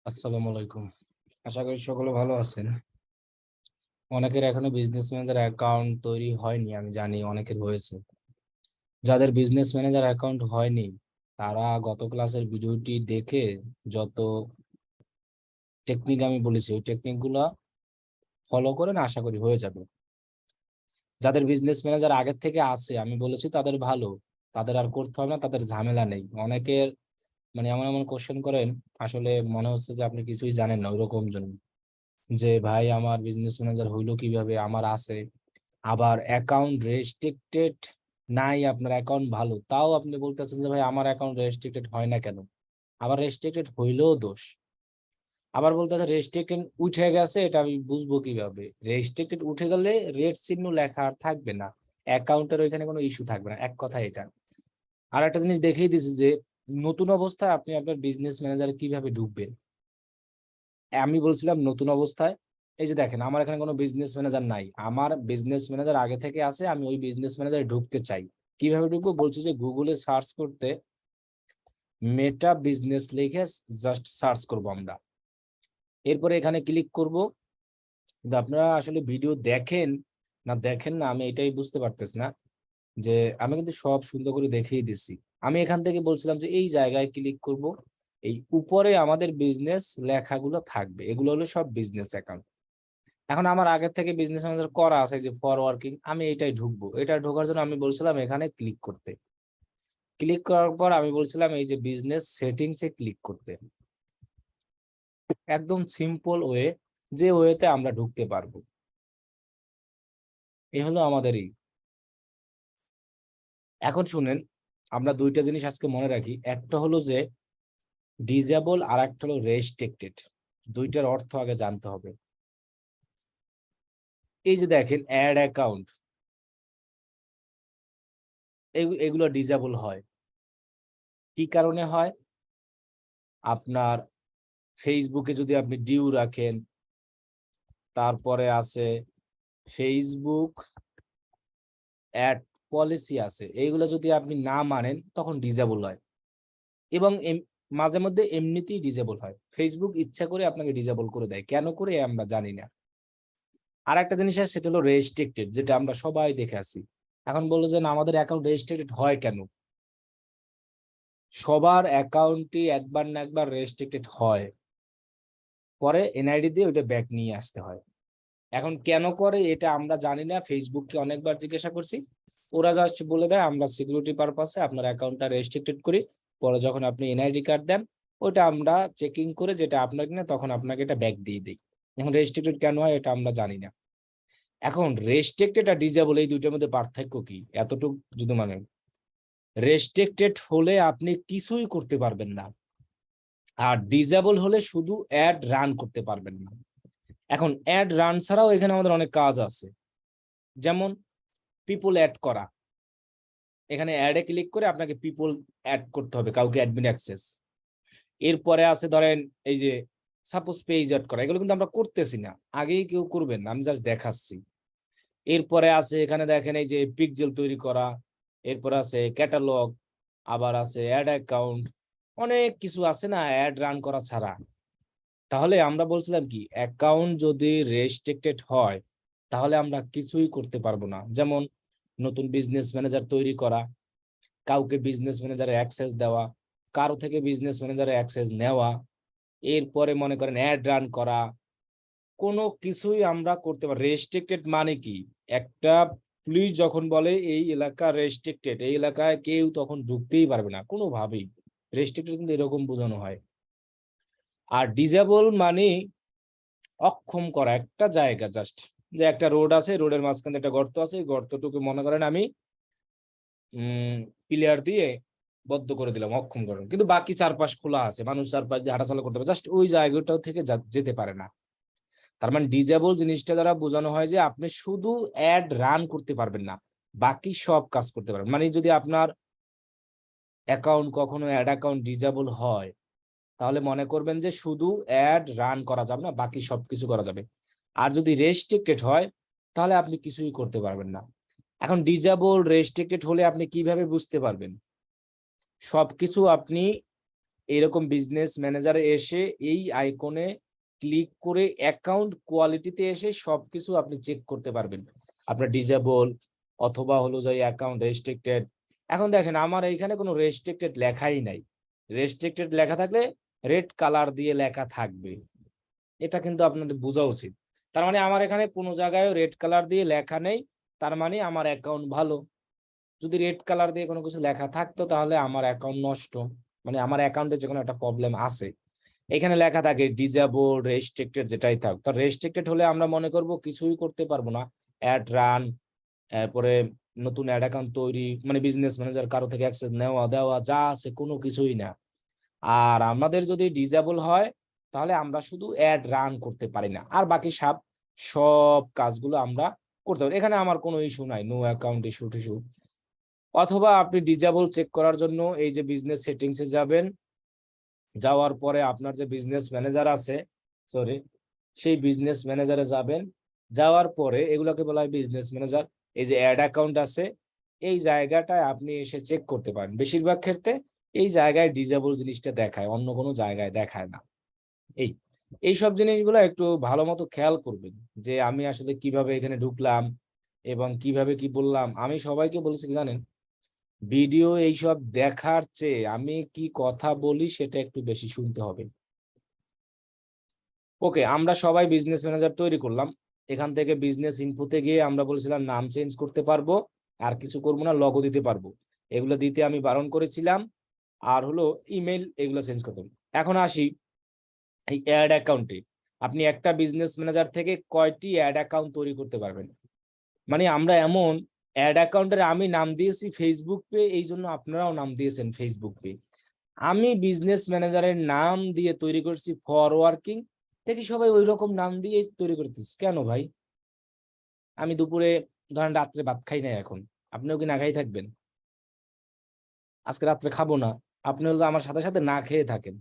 আসসালামু আলাইকুম। আশা করি সকলে ভালো আছেন। অনেকের এখনো বিজনেস ম্যানেজার অ্যাকাউন্ট তৈরি হয়নি, আমি জানি অনেকের হয়েছে। যাদের বিজনেস ম্যানেজার অ্যাকাউন্ট হয়নি তারা গত ক্লাসের ভিডিওটি দেখে যত টেকনিক আমি বলেছি ওই টেকনিক গুলা ফলো করেন, আশা করি হয়ে যাবে। যাদের বিজনেস ম্যানেজার আগের থেকে আছে আমি বলেছি তাদের ভালো, তাদের আর করতে হবে না, তাদের ঝামেলা নেই। অনেকের মানে এমন এমন কোশ্চেন করেন, আসলে মনে হচ্ছে যে আপনি কিছুই জানেন না ওইরকম জন্য। যে ভাই আমার বিজনেস ম্যানেজার হইলো কিভাবে, আমার আছে, আবার অ্যাকাউন্ট রেস্ট্রিক্টেড নাই, আপনার অ্যাকাউন্ট ভালো, তাও আপনি বলতেছেন যে ভাই আমার অ্যাকাউন্ট রেস্ট্রিক্টেড হয় না কেন। আবার রেস্ট্রিক্টেড হইলেও দোষ, আবার বলতেছে রেস্ট্রিক্টেড উঠে গেছে, এটা আমি বুঝবো কিভাবে? রেস্ট্রিক্টেড উঠে গেলে রেড চিহ্ন লেখা আর থাকবে না, অ্যাকাউন্টের ওইখানে কোনো ইস্যু থাকবে না, এক কথা এটা। আর একটা জিনিস দেখিয়ে দিছি যে নতুন অবস্থায় আপনি আপনার বিজনেস ম্যানেজার কিভাবে ঢুকবেন। আমি বলছিলাম নতুন অবস্থায়, এই যে দেখেন আমার এখানে কোনো বিজনেস ম্যানেজার নাই, আমার বিজনেস ম্যানেজার আগে থেকে আছে, আমি ওই বিজনেস ম্যানেজারে ঢুকতে চাই। কিভাবে ঢুকবো বলছি যে গুগলে সার্চ করতে মেটা বিজনেস লিখে জাস্ট সার্চ করব আমরা। এরপরে এখানে ক্লিক করব। কিন্তু আপনারা আসলে ভিডিও দেখেন না দেখেন না আমি এটাই বুঝতে পারতেছি না, যে আমি কিন্তু সব সুন্দর করে দেখিয়ে দিচ্ছি। আমি এখান থেকে বলছিলাম যে এই জায়গায় ক্লিক করব, এই উপরে আমাদের বিজনেস লেখাগুলো থাকবে, এগুলো হলো সব বিজনেস অ্যাকাউন্ট। এখন আমার আগের থেকে বিজনেস ম্যানেজার করা আছে যে ফর ওয়ার্কিং, আমি এটাই ঢুকবো। এটা ঢোকার জন্য আমি বলছিলাম এখানে ক্লিক করতে। ক্লিক করার পর আমি বলছিলাম এই যে বিজনেস সেটিংস এ ক্লিক করতে। একদম সিম্পল ওয়ে, যে ওয়েতে আমরা ঢুকতে পারবো। এই হলো আমাদেরই। এখন শুনেন, আমরা দুইটা জিনিস আজকে মনে রাখি, একটা হলো যে ডিজেবল আর একটা হলো রেস্ট্রিক্টেড। দুইটার অর্থ আগে জানতে হবে। এই যে দেখেন অ্যাড অ্যাকাউন্ট, এগুলো ডিজেবল হয়। কি কারণে হয়? আপনার ফেসবুকে যদি আপনি ডিউ রাখেন, তারপরে আছে ফেসবুক অ্যাড পলিসি আছে, এইগুলো যদি আপনি না মানেন তখন ডিজেবল হয়। এবং মাঝে মধ্যে এমনিতেই ডিজেবল হয়, ফেসবুক ইচ্ছা করে আপনাকে ডিজেবল করে দেয়, কেন করে আমরা জানি না। আর একটা জিনিস আছে, সেটা হলো রেস্ট্রিক্টেড, যেটা আমরা সবাই দেখে আসি। এখন বললো যে না, আমাদের অ্যাকাউন্ট রেস্ট্রিক্টেড হয় কেন? সবার অ্যাকাউন্টই একবার না একবার রেস্ট্রিক্টেড হয়, পরে এনআইডি দিয়ে ওইটা ব্যাক নিয়ে আসতে হয়। এখন কেন করে এটা আমরা জানি না, ফেসবুককে অনেকবার জিজ্ঞাসা করছি, ওরা জাস্ট বলে দেয় আমরা সিকিউরিটি পারপাসে আপনার অ্যাকাউন্টটা রেস্ট্রিক্টেড করি, পরে যখন আপনি এনআইডি কার্ড দেন ওইটা আমরা চেকিং করে যেটা আপনার কিনা তখন আপনাকে এটা ব্যাক দিয়ে দিই। এখন রেস্ট্রিক্টেড কেন হয় এটা আমরা জানি না। এখন রেস্ট্রিক্টেড আর ডিজেবল এই দুইটার মধ্যে পার্থক্য কি এতটুকু যদি মানে, রেস্ট্রিক্টেড হলে আপনি কিছুই করতে পারবেন না, আর ডিজেবল হলে শুধু অ্যাড রান করতে পারবেন না। এখন অ্যাড রান ছাড়াও এখানে আমাদের অনেক কাজ আছে, যেমন পিপল অ্যাড করা। এখানে অ্যাডে ক্লিক করে আপনাকে পিপল অ্যাড করতে হবে, কাউকে অ্যাডমিন অ্যাক্সেস। এরপরে আছে ধরেন এই যে সাপোজ পেজ অ্যাড করা, এগুলো কিন্তু আমরা করতেছি না, আগেই কেউ করবেন না, আমি জাস্ট দেখাচ্ছি। এরপরে আছে এখানে দেখেন এই যে পিকজেল তৈরি করা, এরপর আছে ক্যাটালগ, আবার আছে অ্যাড অ্যাকাউন্ট, অনেক কিছু আছে না অ্যাড রান করা ছাড়া। তাহলে আমরা বলছিলাম কি, অ্যাকাউন্ট যদি রেস্ট্রিক্টেড হয় তাহলে আমরা কিছুই করতে পারবো না। যেমন নতুন বিজনেস ম্যানেজার তৈরি করা, কাউকে বিজনেস ম্যানেজারের অ্যাক্সেস দেওয়া, কারো থেকে বিজনেস ম্যানেজারের অ্যাক্সেস নেওয়া, এরপরে মনে করেন অ্যাড রান করা, কোনো কিছুই আমরা করতে পারি। রেস্ট্রিক্টেড মানে কি, একটা পুলিশ যখন বলে এই এলাকা রেস্ট্রিক্টেড, এই এলাকায় কেউ তখন ঢুকতেই পারবে না কোনোভাবেই। রেস্ট্রিক্টেড কিন্তু এরকম বোঝানো হয়। আর ডিজেবল মানে অক্ষম করা একটা জায়গা, জাস্ট যে একটা রোড আছে, রোডের মাঝখানে একটা গর্ত আছে, গর্তটুকু মনে করেন আমি প্লেয়ার দিয়ে বদ্ধ করে দিলাম, অক্ষম করলাম, কিন্তু বাকি চারপাশ খোলা আছে, মানুষ চারপাশ দিয়ে হাঁটাচলা করতে পারে, জাস্ট ওই জায়গাটাও থেকে যেতে পারে না। তার মানে ডিজেবল জিনিসটা দ্বারা বোঝানো হয় যে আপনি শুধু অ্যাড রান করতে পারবেন না, বাকি সব কাজ করতে পারবেন। মানে যদি আপনার অ্যাকাউন্ট কখনো অ্যাড অ্যাকাউন্ট ডিজেবল হয় তাহলে মনে করবেন যে শুধু অ্যাড রান করা যাবে না, বাকি সবকিছু করা যাবে। আর যদি রেস্ট্রিক্টেড হয় তাহলে আপনি কিছুই করতে পারবেন না। এখন ডিজেবল রেস্ট্রিক্টেড হলে আপনি কিভাবে বুঝতে পারবেন? সবকিছু আপনি এইরকম বিজনেস ম্যানেজারে এসে এই আইকনে ক্লিক করে অ্যাকাউন্ট কোয়ালিটিতে এসে সবকিছু আপনি চেক করতে পারবেন, আপনার ডিজেবল অথবা হলো যে অ্যাকাউন্ট রেস্ট্রিক্টেড। এখন দেখেন আমার এইখানে কোনো রেস্ট্রিক্টেড লেখাই নাই। রেস্ট্রিক্টেড লেখা থাকলে রেড কালার দিয়ে লেখা থাকবে, এটা কিন্তু আপনাদের বোঝা উচিত। তার মানে আমার এখানে কোনো জায়গায় রেড কালার দিয়ে লেখা নেই, তার মানে আমার অ্যাকাউন্ট ভালো। যদি রেড কালার দিয়ে কোনো কিছু লেখা থাকতো তাহলে আমার অ্যাকাউন্ট নষ্ট, মানে আমার অ্যাকাউন্টে যে কোনো একটা প্রবলেম আছে। এখানে লেখা থাকে ডিজেবল, রেস্ট্রিক্টেড, যেটাই থাক। তো রেস্ট্রিক্টেড হলে আমরা মনে করব কিছুই করতে পারবো না, অ্যাড রান, এরপরে নতুন অ্যাড অ্যাকাউন্ট তৈরি, মানে বিজনেস ম্যানেজার কারো থেকে অ্যাক্সেস নেওয়া দেওয়া যা আছে কোনো কিছুই না। আর আমাদের যদি ডিজেবল হয় তাহলে আমরা শুধু অ্যাড রান করতে পারি না, আর বাকি সব কাজগুলো আমরা করতে পারি। এখানে আমার কোনো ইস্যু নাই, নো অ্যাকাউন্ট ইস্যু টিস্যু। অথবা আপনি ডিজেবল চেক করার জন্য এই যে বিজনেস সেটিংসে যাবেন, যাওয়ার পরে আপনার যে বিজনেস ম্যানেজার আছে, সরি, সেই বিজনেস ম্যানেজারে যাবেন। যাওয়ার পরে এগুলোকে বলা হয় বিজনেস ম্যানেজার। এই যে অ্যাড অ্যাকাউন্ট আছে, এই জায়গাটায় আপনি এসে চেক করতে পারেন। বেশিরভাগ ক্ষেত্রে এই জায়গায় ডিজেবল জিনিসটা দেখায়, অন্য কোনো জায়গায় দেখায় না। এই এইসব জিনিসগুলো একটু ভালো মতো খেয়াল করবেন, যে আমি আসলে কিভাবে এখানে ঢুকলাম এবং কিভাবে কি বললাম। আমি সবাইকে বলছি কি জানেন, ভিডিও এইসব দেখার চেয়ে আমি কি কথা বলি সেটা একটু বেশি শুনতে হবে। ওকে, আমরা সবাই বিজনেস ম্যানেজার তৈরি করলাম। এখান থেকে বিজনেস ইনফোতে গিয়ে আমরা বলেছিলাম নাম চেঞ্জ করতে পারবো, আর কিছু করবো না, লগো দিতে পারবো, এগুলো দিতে আমি বারণ করেছিলাম। আর হলো ইমেল, এগুলো চেঞ্জ করতে হবে। এখন আসি এই অ্যাড অ্যাকাউন্টে। আপনি একটা বিজনেস ম্যানেজার থেকে কয়টি অ্যাড অ্যাকাউন্ট তৈরি করতে পারবেন? মানে আমরা এমন অ্যাড অ্যাকাউন্টের আমি নাম দিয়েছি ফেসবুক পে, এই জন্য আপনারাও নাম দিয়েছেন ফেসবুক পে। আমি বিজনেস ম্যানেজারের নাম দিয়ে তৈরি করছি ফর ওয়ার্কিং, দেখি সবাই ওই রকম নাম দিয়ে তৈরি করতেছি। কেন ভাই? আমি দুপুরে, ধরেন রাত্রে ভাত খাই না, এখন আপনিও কি না খাই থাকবেন? আজকে রাত্রে খাবো না, আপনি হলো আমার সাথে সাথে না খেয়ে থাকেন।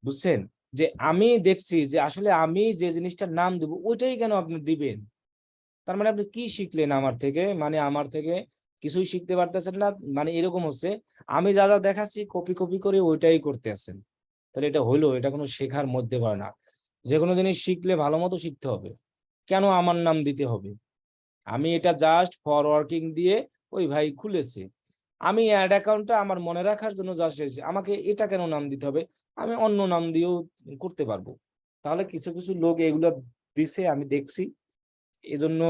বুঝছেন? যে আমি দেখছি যে আসলে আমি যে জিনিসটার নাম দিব ওইটাই কেন আপনি দিবেন? তার মানে আপনি কি শিখলেন আমার থেকে? মানে আমার থেকে কিছুই শিখতে পারতেছেন না, মানে এরকম হচ্ছে আমি যা যা দেখাচ্ছি কপি কপি করে ওইটাই করতে আছেন। তাহলে এটা হইলো? এটা কোনো শেখার মধ্যে পড়ে না। যে কোনো জিনিস শিখলে ভালো মতো শিখতে হবে, কেন আমার নাম দিতে হবে? আমি এটা জাস্ট ফরওয়ার্কিং দিয়ে ওই ভাই খুলেছে, আমি অ্যাড অ্যাকাউন্টটা আমার মনে রাখার জন্য জাস্ট এসেছি, আমাকে এটা কেন নাম দিতে হবে? আমি অন্য নাম দিয়েও করতে পারবো। তাহলে কিছু কিছু লোক এগুলো দিছে আমি দেখছি, এজন্য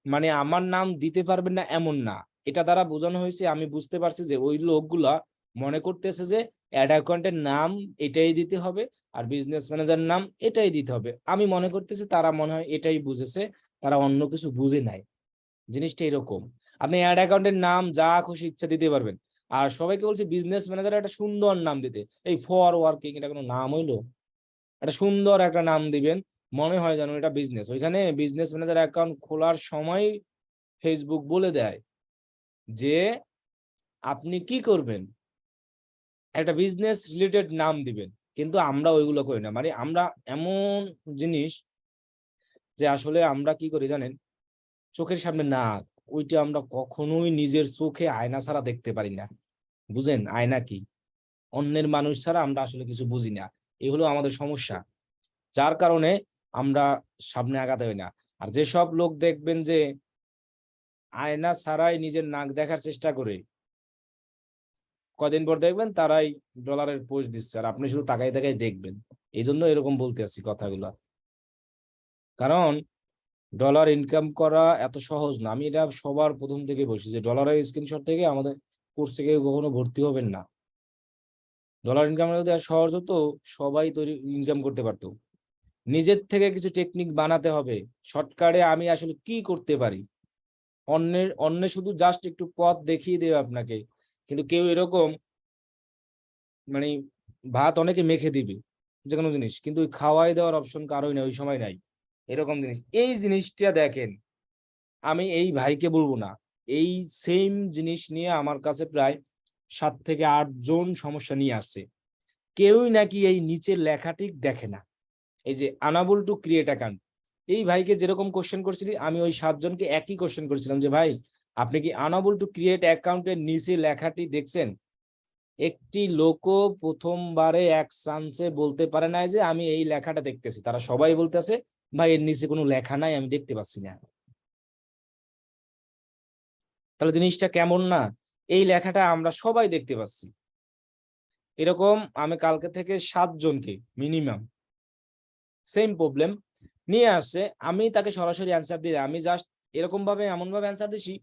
মানে আমার নাম দিতে পারবেন না এমন না, এটা দ্বারা বোঝানো হয়েছে, আমি বুঝতে পারছি যে ওই লোকগুলা মনে করতেছে যে অ্যাড অ্যাকাউন্টের নাম এটাই দিতে হবে আর বিজনেস ম্যানেজার নাম এটাই দিতে হবে। আমি মনে করতেছি তারা মনে হয় এটাই বুঝেছে, তারা অন্য কিছু বুঝে নাই। জিনিসটা এরকম, আপনি অ্যাড অ্যাকাউন্টের নাম যা খুশি ইচ্ছা দিতে পারবেন। আর সবাইকে বলছি বিজনেস ম্যানেজার একটা সুন্দর নাম দিতে, এই ফর ওয়ার্কিং এটা কোনো নাম হইলো? একটা সুন্দর একটা নাম দিবেন, মনে হয় যেন এটা বিজনেস। ওইখানে বিজনেস ম্যানেজার অ্যাকাউন্ট খোলার সময় ফেসবুক বলে দেয় যে আপনি কি করবেন, একটা বিজনেস রিলেটেড নাম দিবেন। কিন্তু আমরা ওইগুলো করি না, মানে আমরা এমন জিনিস যে আসলে আমরা কি করি জানেন, চোখের সামনে নাক, ওইটা আমরা কখনোই নিজের চোখে আয়না ছাড়া দেখতে পারি না। বুঝেন আয়না কি? অন্যের মানুষ ছাড়া আমরা আসলে কিছু বুঝি না, এই হলো আমাদের সমস্যা, যার কারণে আমরা সামনে আগাতে হয় না। আর যেসব লোক দেখবেন যে আয়না ছাড়াই নিজের নাক দেখার চেষ্টা করে, কদিন পর দেখবেন তারাই ডলারের পোস্ট দিচ্ছে, আর আপনি শুধু তাকাই তাকাই দেখবেন। এই জন্য এরকম বলতে আছি কথাগুলো, কারণ ডলার ইনকাম করা এত সহজ না। আমি এটা সবার প্রথম থেকে বলছি যে ডলারের স্ক্রিনশট থেকে আমাদের কোর্সে কেউ কখনো ভর্তি হবেন না। ডলার ইনকাম যদি আর সহজ হতো সবাই তৈরি ইনকাম করতে পারতো। নিজের থেকে কিছু টেকনিক বানাতে হবে শর্টকাটে। আমি আসলে কি করতে পারি, অন্যের শুধু জাস্ট একটু পথ দেখিয়ে দেবে আপনাকে, কিন্তু কেউ এরকম মানে ভাত অনেকে মেখে দিবে যে কোনো জিনিস, কিন্তু ওই খাওয়াই দেওয়ার অপশন কারোই নাই, ওই সময় নাই। এরকম জিনিস, এই জিনিসটা দেখেন, আমি এই ভাইকে বলবো না, এই সেম জিনিস নিয়ে আমার কাছে প্রায় 7 থেকে 8 জন সমস্যা নিয়ে আসছে। কেউই নাকি এই নিচের লেখাটি দেখে না, এই যে আনাবল টু ক্রিয়েট অ্যাকাউন্ট। এই ভাইকে যেরকম কোশ্চেন করছিলি আমি ওই 7 জনকে একই কোশ্চেন করেছিলাম যে ভাই আপনি কি আনাবল টু ক্রিয়েট অ্যাকাউন্টের নিচে লেখাটি দেখছেন? একটি লোকও প্রথমবারে এক চান্সে বলতে পারে না যে আমি এই লেখাটা দেখতেছি, তারা সবাই বলতেছে ভাই এর নিচে কোনো লেখা নাই, আমি দেখতে পাচ্ছি না। তাহলে জিনিসটা কেমন না? এই লেখাটা আমরা সবাই দেখতে পাচ্ছি। এরকম আমি কালকে থেকে 7 জনকে মিনিমাম সেম প্রবলেম নিয়ে আসছে, আমি তাকে সরাসরি অ্যান্সার দিই, আমি জাস্ট এরকম ভাবে এমন ভাবে অ্যান্সার দিছি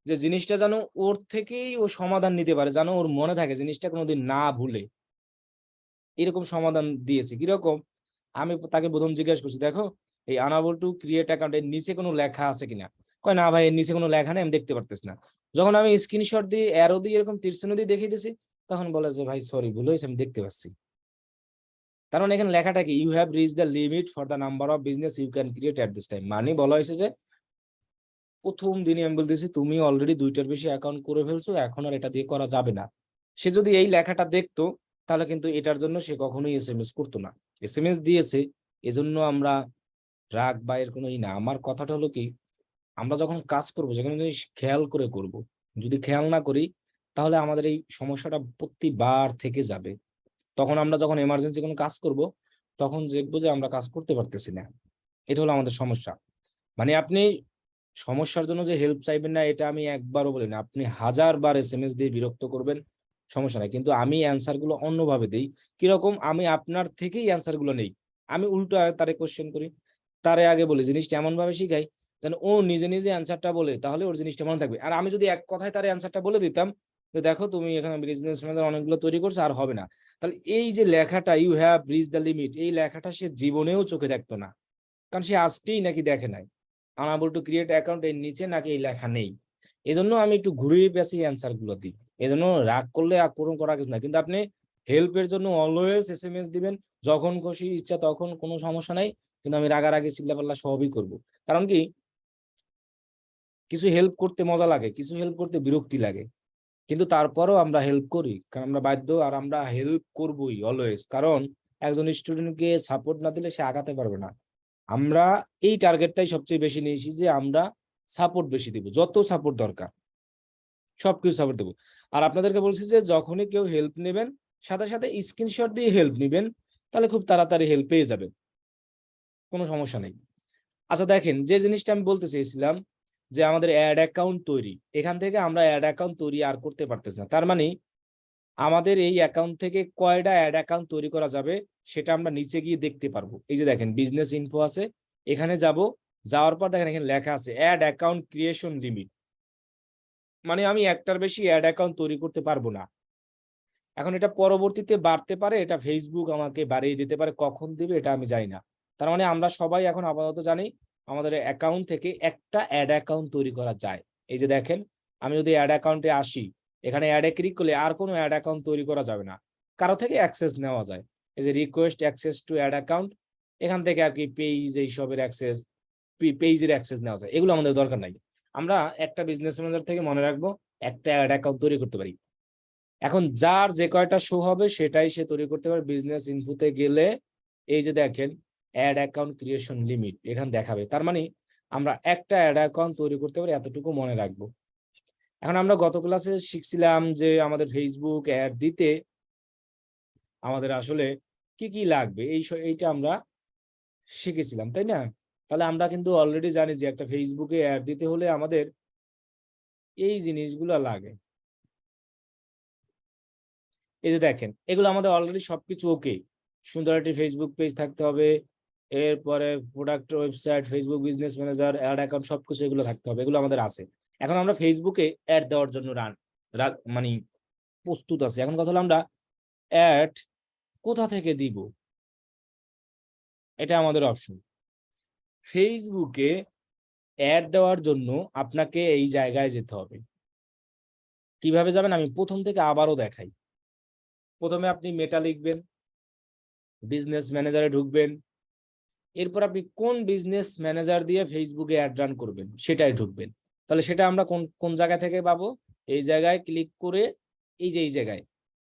যে জিনিসটা যেন ওর থেকেই ও সমাধান নিতে পারে, যেন ওর মনে থাকে জিনিসটা কোনোদিন না ভুলে। এরকম সমাধান দিয়েছি। কিরকম? আমি তাকে প্রথম জিজ্ঞেস করছি, দেখো এই আনএবল টু ক্রিয়েট অ্যাকাউন্ট এর নিচে কোনো লেখা আছে কিনা? কয় না ভাই এর নিচে কোনো লেখা নেই, আমি দেখতে পারতেছি না। যখন আমি স্ক্রিনশট দিয়ে অ্যারো দিয়ে এরকম তীরচিহ্ন দিয়ে দেখিয়ে দিয়েছি, তখন বলে যে ভাই সরি ভুল হয়েছে, আমি দেখতে পাচ্ছি। তার মানে এখানে লেখাটা কি, you have reach the limit for the number of business you can create at this time. মানে বলা হয়েছে যে প্রথম দিনই আমি বলতেছি তুমি অলরেডি 2টার বেশি অ্যাকাউন্ট করে ফেলছো, এখন আর এটা দিয়ে করা যাবে না। সে যদি এই লেখাটা দেখতো তাহলে কিন্তু এটার জন্য সে কখনোই এসএমএস করতো না। এসএমএস দিয়েছে এজন্য আমরা রাগ বা এর কোনো ই না। আমার কথাটা হলো কি, আমরা যখন কাজ করবো যেখানে জিনিস খেয়াল করে করব, যদি খেয়াল না করি তাহলে আমাদের এই সমস্যাটা প্রতিবার থেকে যাবে। তখন আমরা যখন এমার্জেন্সি কোনো কাজ করব তখন দেখবো যে আমরা কাজ করতে পারতেছি না। এটা হলো আমাদের সমস্যা। মানে আপনি সমস্যার জন্য যে হেল্প চাইবেন না এটা আমি একবারও বলি না, আপনি 1000 বার এসএমএস দিয়ে বিরক্ত করবেন, সমস্যা নাই, কিন্তু আমি অ্যান্সার গুলো অন্যভাবে দিই। কিরকম? আমি আপনার থেকেই অ্যান্সার গুলো নেই, আমি উল্টো তারে কোশ্চেন করি, তারে আগে বলি জিনিসটা এমন ভাবে শিখাই যেন ও নিজে নিজে অ্যান্সারটা বলে, তাহলে ওর জিনিসটা মনে থাকবে। আর আমি যদি এক কথায় তার অ্যান্সারটা বলে দিতাম যে দেখো তুমি এখানে বিজনেস ম্যানেজার অনেকগুলো তৈরি করছো আর হবে না, তাহলে এই যে লেখাটা you have reach the limit, এই লেখাটা সে জীবনেও চোখে দেখতো না, কারণ সে আজকেই নাকি দেখে নাই আনএবল টু ক্রিয়েট অ্যাকাউন্ট এর নিচে নাকি এই লেখা নেই। এজন্য আমি একটু ঘুরিয়ে পেঁচিয়ে অ্যান্সার গুলো দিই। এজন্য রাগ করলে আক্রমণ করা কিছু না, কিন্তু আপনি হেল্পের জন্য অলওয়েজ এসএমএস দিবেন, যখন খুশি ইচ্ছা তখন, কোনো সমস্যা নাই। কিন্তু আমি রাগারাগি চিল্লাপাল্লা সবই করব। কারণ কি, কিছু হেল্প করতে মজা লাগে, কিছু হেল্প করতে বিরক্তি লাগে, কিন্তু তারপরেও আমরা হেল্প করি কারণ আমরা বাধ্য, আর আমরা হেল্প করবই অলওয়েজ। কারণ একজন স্টুডেন্টকে সাপোর্ট না দিলে সে আগাতে পারবে না। আমরা এই টার্গেটটাই সবচেয়ে বেশি নিয়েছি যে আমরা সাপোর্ট বেশি দিব, যত সাপোর্ট দরকার সবকিছু সাপোর্ট দেবো। আর আপনাদেরকে বলছি যে যখনই কেউ হেল্প নেবেন সাথে সাথে স্ক্রিনশট দিয়ে হেল্প নেবেন, তাহলে খুব তাড়াতাড়ি হেল্প পেয়ে যাবেন, কোনো সমস্যা নেই। আচ্ছা দেখেন, যে জিনিসটা আমি বলতে চেয়েছিলাম যে আমাদের অ্যাড অ্যাকাউন্ট তৈরি, এখান থেকে আমরা অ্যাড অ্যাকাউন্ট তৈরি আর করতে পারতেছি না। তার মানে আমাদের এই অ্যাকাউন্ট থেকে কয়টা অ্যাড অ্যাকাউন্ট তৈরি করা যাবে সেটা আমরা নিচে গিয়ে দেখতে পারবো। এই যে দেখেন বিজনেস ইনফো আছে, এখানে যাব, যাওয়ার পর দেখেন এখানে লেখা আছে অ্যাড অ্যাকাউন্ট ক্রিয়েশন লিমিট। মানে আমি একটার বেশি অ্যাড অ্যাকাউন্ট তৈরি করতে পারবো না। এখন এটা পরবর্তীতে বাড়তে পারে, এটা ফেসবুক আমাকে বাড়িয়ে দিতে পারে, কখন দিবে এটা আমি জানি না। তার মানে আমরা সবাই এখন আপাতত জানি আমাদের অ্যাকাউন্ট থেকে একটা অ্যাড অ্যাকাউন্ট তৈরি করা যায়। এই যে দেখেন, আমি যদি অ্যাড অ্যাকাউন্টে আসি, এখানে অ্যাডে ক্লিক করলে আর কোনো অ্যাড অ্যাকাউন্ট তৈরি করা যাবে না, কারো থেকে অ্যাক্সেস নেওয়া যায়। এই যে request access to ad account, এখান থেকে আর কি পেজ এইসবের অ্যাক্সেস, পেজের অ্যাক্সেস নেওয়া যায়, এগুলো আমাদের দরকার নাই। আমরা একটা বিজনেস ম্যানেজার থেকে মনে রাখবো একটা অ্যাড অ্যাকাউন্ট তৈরি করতে পারি। এখন যার যে কয়টা শো হবে সেটাই সে তৈরি করতে পারে। বিজনেস ইনফোতে গেলে এই যে দেখেন অ্যাড অ্যাকাউন্ট ক্রিয়েশন লিমিট এখানে দেখাবে, তার মানে আমরা একটা অ্যাড অ্যাকাউন্ট তৈরি করতে পারি, এতটুকু মনে রাখবো। এখন আমরা গত ক্লাসে শিখছিলাম যে আমাদের ফেসবুক অ্যাড দিতে আমাদের আসলে কি কি লাগবে, এইটা আমরা শিখেছিলাম, তাই না? তাহলে আমরা কিন্তু অলরেডি জানি যে একটা ফেসবুকে অ্যাড দিতে হলে আমাদের এই জিনিসগুলো লাগে। এই যে দেখেন এগুলো আমাদের অলরেডি সবকিছু ওকে। সুন্দর একটি ফেসবুক পেজ থাকতে হবে, এরপরে product website, Facebook business manager, ad account, সবকিছু এগুলো থাকতে হবে, এগুলো আমাদের আছে। এখন আমরা ফেসবুকে অ্যাড দেওয়ার জন্য মানে প্রস্তুত আছি। এখন কথা হলো আমরা অ্যাড কোথা থেকে দিব, এটা আমাদের অপশন। ফেসবুকে অ্যাড দেওয়ার জন্য আপনাকে এই জায়গায় যেতে হবে। কিভাবে যাবেন আমি প্রথম থেকে আবারও দেখাই। প্রথমে আপনি মেটা লিখবেন, বিজনেস ম্যানেজারে ঢুকবেন, এরপর আপনি কোন বিজনেস ম্যানেজার দিয়ে ফেসবুকে অ্যাড রান করবেন সেটাই ঢুকবেন। তাহলে সেটা আমরা কোন কোন জায়গা থেকে পাবো, এই জায়গায় ক্লিক করে এই যে এই জায়গায়।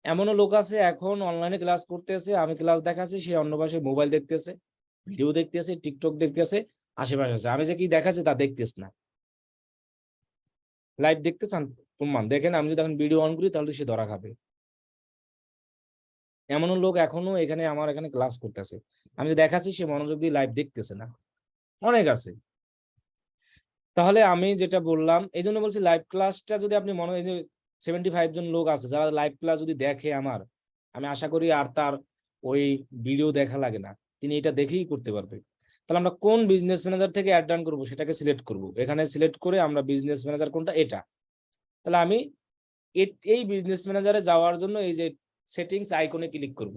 এমনও লোক আছে এখন অনলাইনে ক্লাস করতেছে, আমি ক্লাস দেখাচ্ছি, সে অন্য পাশে মোবাইল দেখতেছে, ভিডিও দেখতেছে, টিকটক দেখতেছে, আশেপাশে আছে, আমি যে কি দেখাচ্ছি তা দেখতেছ না। লাইভ দেখতে চান প্রমাণ দেখেন, আমি যদি এখন ভিডিও অন করি তাহলে সে ধরা খাবে। এমনও লোক এখনো এখানে আমার এখানে ক্লাস করতেছে, আমি যে দেখাচ্ছি সে মনোযোগ দিয়ে লাইভ দেখতেছে না, অনেক আছে। তাহলে আমি যেটা বললাম, এই জন্য বলছি লাইভ ক্লাসটা যদি আপনি মনে হয় 75 জন লোক আছে যারা লাইভ ক্লাস যদি দেখে আমার, আমি আশা করি আর তার ওই ভিডিও দেখা লাগে না, তিনি এটা দেখেই করতে পারবে। তাহলে আমরা কোন বিজনেস ম্যানেজার থেকে অ্যাড রান করবো সেটাকে সিলেক্ট করব, এখানে সিলেক্ট করে আমরা বিজনেস ম্যানেজার কোনটা এটা। তাহলে আমি এই বিজনেস ম্যানেজারে যাওয়ার জন্য এই যে সেটিংস আইকনে ক্লিক করব,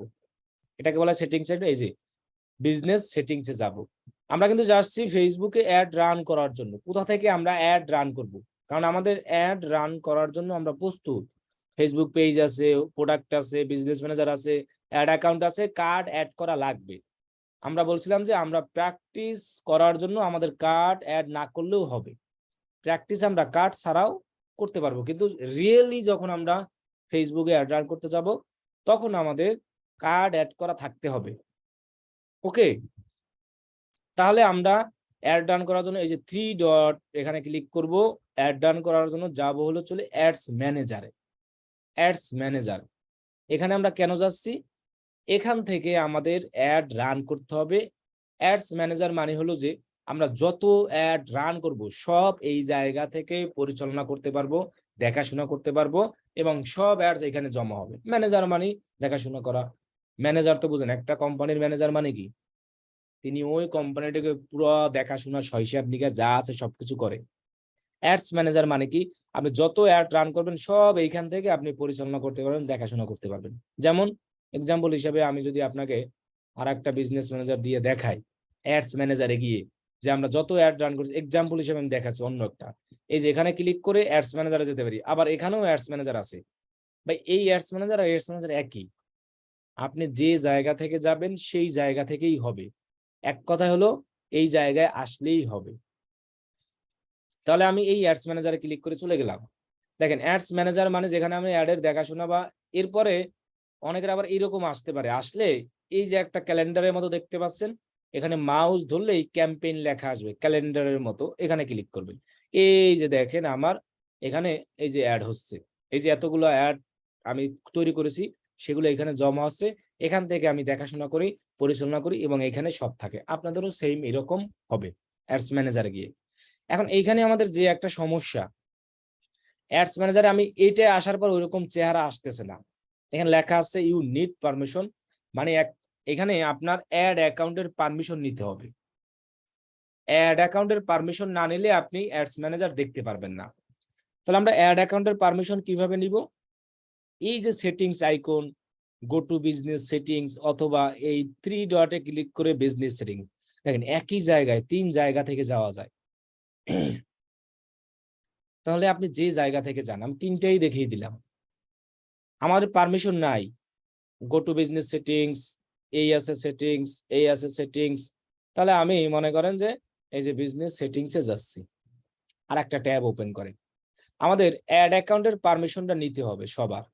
এটাকে বলা হয় সেটিংস। এই যে বিজনেস সেটিংসে যাব, আমরা কিন্তু যাচ্ছি ফেসবুকে অ্যাড রান করার জন্য। কোথা থেকে আমরা অ্যাড রান করব, কারণ আমাদের অ্যাড রান করার জন্য আমরা প্রস্তুত। ফেসবুক পেজ আছে, প্রোডাক্ট আছে, বিজনেস ম্যানেজার আছে, অ্যাড অ্যাকাউন্ট আছে, কার্ড অ্যাড করা লাগবে। আমরা বলছিলাম যে আমরা প্র্যাকটিস করার জন্য আমাদের কার্ড অ্যাড না করলেও হবে, প্র্যাকটিস আমরা কার্ড ছাড়াও করতে পারবো, কিন্তু রিয়েলি যখন আমরা ফেসবুকে অ্যাড রান করতে যাব তখন আমাদের কার্ড অ্যাড করা থাকতে হবে। ওকে, তাহলে আমরা অ্যাড রান করার জন্য এই যে 3 ডট এখানে ক্লিক করব, অ্যাড রান করার জন্য যাব হলো চলে অ্যাডস ম্যানেজারে। অ্যাডস ম্যানেজার এখানে আমরা কেন যাচ্ছি, এখান থেকে আমাদের অ্যাড রান করতে হবে। অ্যাডস ম্যানেজার মানে হলো যে আমরা যত অ্যাড রান করব সব এই জায়গা থেকে পরিচালনা করতে পারবো, দেখাশোনা করতে পারবো, এবং সব অ্যাডস এখানে জমা হবে। ম্যানেজার মানে দেখাশোনা করা, ম্যানেজার তো বুঝেন, একটা কোম্পানির ম্যানেজার মানে কি, তিনি ওই কোম্পানিটাকে পুরো দেখাশোনা হিসাব নিকাশ যা আছে সবকিছু করে। অ্যাডস ম্যানেজার মানে কি, আপনি যত অ্যাড রান করবেন সব এইখান থেকে আপনি পরিচালনা করতে পারবেন, দেখাশোনা করতে পারবেন। যেমন এক্সাম্পল হিসাবে আমি যদি আপনাকে আর একটা বিজনেস ম্যানেজার দিয়ে দেখাই অ্যাডস ম্যানেজারে গিয়ে, যে আমরা যত অ্যাড রান করছি, এক্সাম্পল হিসেবে আমি দেখাচ্ছি অন্য একটা, এই যে এখানে ক্লিক করে অ্যাডস ম্যানেজারে যেতে পারি, আবার এখানেও অ্যাডস ম্যানেজার আছে। ভাই এই অ্যাডস ম্যানেজার আর অ্যাডস ম্যানেজার একই, আপনি যে জায়গা থেকে যাবেন সেই জায়গা থেকেই হবে, এক কথা হলো এই জায়গায় আসলেই হবে। তাহলে আমি এই অ্যাডস ম্যানেজারে ক্লিক করে চলে গেলাম। দেখেন অ্যাডস ম্যানেজার মানে যেখানে আমি অ্যাডের দেখাশোনা, বা এরপরে অনেকের আবার এরকম আসতে পারে, আসলে এই যে একটা ক্যালেন্ডারের মতো দেখতে পাচ্ছেন, এখানে মাউস ধরলেই ক্যাম্পেইন লেখা আসবে ক্যালেন্ডারের মতো, এখানে ক্লিক করবেন। এই যে দেখেন আমার এখানে এই যে অ্যাড হচ্ছে, এই যে এতগুলো অ্যাড আমি তৈরি করেছি সেগুলো এখানে জমা হচ্ছে, এখান থেকে আমি দেখাশোনা করি, পরিচালনা করি, এবং এখানে সব থাকে। আপনাদেরও সেম এরকম হবে অ্যাডস ম্যানেজারে গিয়ে। এখন এইখানে আমাদের যে একটা সমস্যা, অ্যাডস ম্যানেজারে আমি এইটা আসার পর ওইরকম চেহারা আসতেছে না, এখানে লেখা আছে ইউ নিড পারমিশন, মানে এখানে আপনার অ্যাড অ্যাকাউন্টের পারমিশন নিতে হবে। অ্যাড অ্যাকাউন্টের পারমিশন না নিলে আপনি অ্যাডস ম্যানেজার দেখতে পারবেন না। তাহলে আমরা অ্যাড অ্যাকাউন্টের পারমিশন কিভাবে নিব, এই যে settings icon, go to business settings, অথবা এই 3 ডটে ক্লিক করে বিজনেস সেটিং, দেখেন একই জায়গায় 3 জায়গা থেকে যাওয়া যায়। তাহলে আপনি যে জায়গা থেকে যান, আমি 3টাই দেখিয়ে দিলাম, আমাদের পারমিশন নাই। গো টু বিজনেস সেটিংস, এই আছে সেটিংস, এই আছে সেটিংস, তাহলে আমি মনে করেন যে এই যে বিজনেস সেটিংসে যাচ্ছি, আর একটা ট্যাব ওপেন করে আমাদের অ্যাড অ্যাকাউন্টের পারমিশনটা নিতে হবে সবার।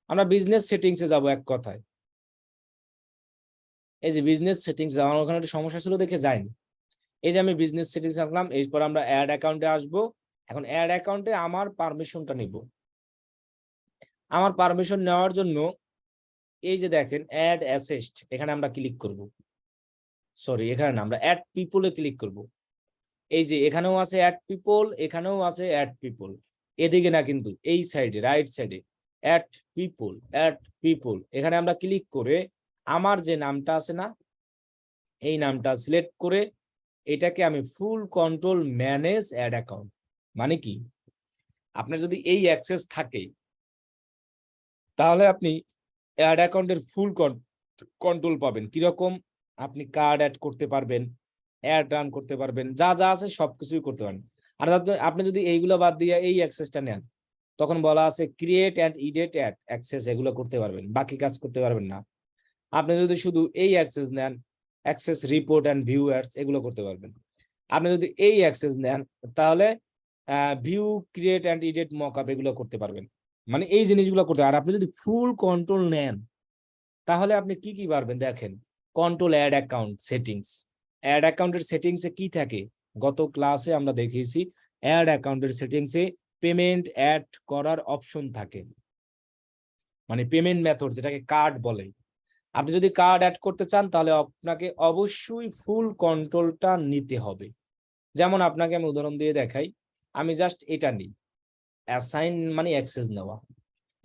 আমরা বিজনেস সেটিংসে যাব এক কথায়, এই যে বিজনেস সেটিংস, আমার ওখানে একটা সমস্যা ছিল দেখে যায়নি, এই যে আমি বিজনেস সেটিংস রাখলাম, এরপর আমরা অ্যাড অ্যাকাউন্টে আসবো। এখন অ্যাড অ্যাকাউন্টে আমার পারমিশনটা নিব, আমার পারমিশন নেওয়ার জন্য এই যে দেখেন অ্যাড অ্যাসেস্ট, এখানে আমরা ক্লিক করব, সরি এখানে না, আমরা অ্যাড পিপলে ক্লিক করব। এই যে এখানেও আছে অ্যাড পিপল, এখানেও আছে অ্যাড পিপল, এদিকে না কিন্তু এই সাইডে রাইট সাইডে অ্যাড পিপল, এখানে আমরা ক্লিক করে আমার যে নামটা আছে না, এই নামটা সিলেক্ট করে এটাকে আমি full control manage ad account, মানে কি আপনার যদি এই অ্যাক্সেস থাকে তাহলে আপনি অ্যাড অ্যাকাউন্টের ফুল কন্ট্রোল পাবেন। কিরকম, আপনি কার্ড অ্যাড করতে পারবেন, অ্যাড রান করতে পারবেন, যা যা আছে সবকিছুই করতে পারেন। আর আপনি যদি এইগুলো বাদ দিয়ে এই অ্যাক্সেসটা নেন, তখন বলা আছে create and edit ad access, এগুলো করতে পারবেন, বাকি কাজ করতে পারবেন না। আপনি যদি শুধু এই অ্যাক্সেস নেন, access report and view ads, এগুলো করতে পারবেন। আপনি যদি এই অ্যাক্সেস নেন তাহলে view, create and edit mockup, এগুলো করতে পারবেন, মানে এই জিনিসগুলো করতে। আর আপনি যদি ফুল কন্ট্রোল নেন তাহলে আপনি কি কি পারবেন দেখেন, control ad account settings, ad অ্যাকাউন্টের সেটিংসে কি থাকে, গত ক্লাসে আমরা দেখিয়েছি অ্যাড অ্যাকাউন্টের সেটিংসে পেমেন্ট অ্যাড করার অপশন থাকে, মানে পেমেন্ট মেথড যেটাকে কার্ড বলে। আপনি যদি কার্ড অ্যাড করতে চান তাহলে আপনাকে অবশ্যই ফুল কন্ট্রোলটা নিতে হবে। যেমন আপনাকে আমি উদাহরণ দিয়ে দেখাই, আমি জাস্ট এটা নিই, অ্যাসাইন মানে অ্যাক্সেস নেওয়া,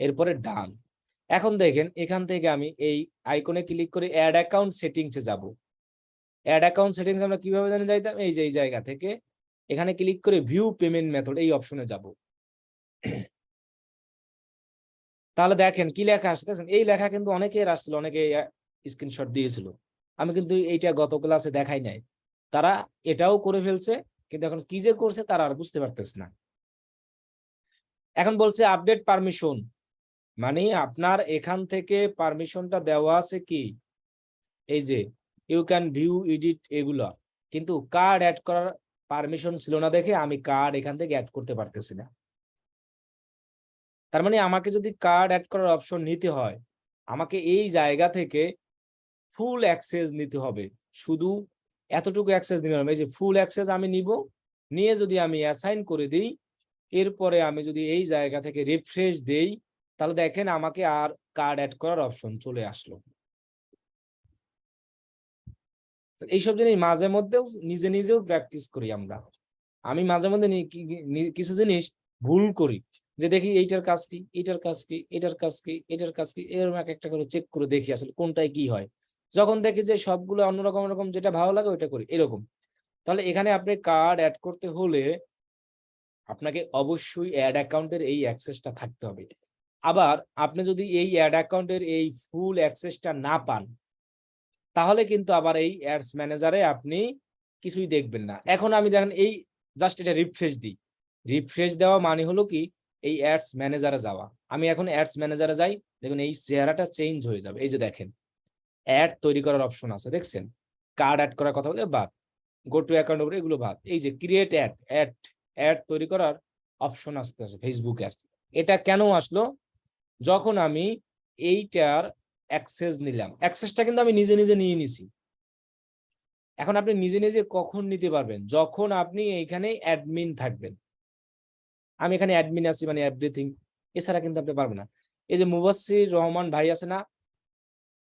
এরপরে ডান। এখন দেখেন এখান থেকে আমি এই আইকনে ক্লিক করে অ্যাড অ্যাকাউন্ট সেটিংসে যাব। অ্যাড অ্যাকাউন্ট সেটিংস আমরা কিভাবে জানি যাইতাম, এই যে এই জায়গা থেকে এখানে ক্লিক করে ভিউ পেমেন্ট মেথড এই অপশনে যাব। তাহলে দেখেন কি লেখা আসছে, এই লেখা কিন্তু অনেকের আসছিল, অনেকে স্ক্রিনশট দিয়েছিল। আমি কিন্তু এইটা গত ক্লাসে দেখাই নাই, তারা এটাও করে ফেলছে, কিন্তু এখন কি যে করছে তারা আর বুঝতে পারতেছে না। এখন বলছে আপডেট পারমিশন, মানে আপনার এখান থেকে পারমিশনটা দেওয়া আছে কি, এই যে ইউ ক্যান ভিউ এডিট এগুলা, কিন্তু কার্ড অ্যাড করার পারমিশন ছিল না দেখে আমি কার্ড এখান থেকে অ্যাড করতে পারতেছি না। তার মানে আমাকে যদি কার্ড অ্যাড করার অপশন নিতে হয়, আমাকে এই জায়গা থেকে ফুল অ্যাক্সেস নিতে হবে। শুধু এতটুকু অ্যাক্সেস নিতে হবে, এই যে ফুল অ্যাক্সেস আমি নিব, নিয়ে যদি আমি অ্যাসাইন করে দিই, এরপরে আমি যদি এই জায়গা থেকে রিফ্রেশ দেই, তাহলে দেখেন আমাকে আর কার্ড অ্যাড করার অপশন চলে আসলো। এইসব জিনিস মাঝে মধ্যেও নিজে নিজেও প্র্যাকটিস করি আমরা। আমি মাঝে মধ্যে কিছু জিনিস ভুল করি, যে দেখি এইটার কাজ কি, এটার কাজ কি, এটার কাজ কি, এটার কাজ কি, এরকম এক একটা করে চেক করে দেখি আসলে কোনটায় কি হয়। যখন দেখি যে সবগুলো অন্যরকম রকম যেটা ভালো লাগে ওইটা করি এরকম। তাহলে এখানে আপনি কার্ড অ্যাড করতে হলে আপনাকে অবশ্যই অ্যাড অ্যাকাউন্টের এই অ্যাক্সেসটা থাকতে হবে। আবার আপনি যদি এই অ্যাড অ্যাকাউন্টের এই ফুল অ্যাক্সেসটা না পান, তাহলে কিন্তু আবার এই অ্যাডস ম্যানেজারে আপনি কিছুই দেখবেন না। এখন আমি দেখেন এই জাস্ট এটা রিফ্রেশ দিই, রিফ্রেশ দেওয়া মানে হলো কি এই অ্যাডস ম্যানেজারে যাওয়া। আমি এখন অ্যাডস ম্যানেজারে যাই, দেখুন এই চেহারাটা চেঞ্জ হয়ে যাবে। এই যে দেখেন অ্যাড তৈরি করার অপশন আছে, দেখছেন কার্ড অ্যাড করার কথা বলে বাদ, গো টু অ্যাকাউন্ট উপরে এগুলো বাদ, এই যে ক্রিয়েট অ্যাড, অ্যাড তৈরি করার অপশন আসতে আছে ফেসবুক অ্যাডস। এটা কেন আসলো, যখন আমি এইটার অ্যাক্সেস নিলাম, অ্যাক্সেসটা কিন্তু আমি নিজে নিজে নিয়ে নিছি। এখন আপনি নিজে নিজে কখন নিতে পারবেন, যখন আপনি এইখানে অ্যাডমিন থাকবেন। আমি এখানে অ্যাডমিন আছি মানে এভরিথিং, এছাড়া কিন্তু আপনি পারবেন না। এই যে মুবাসসির রহমান ভাই আছে না,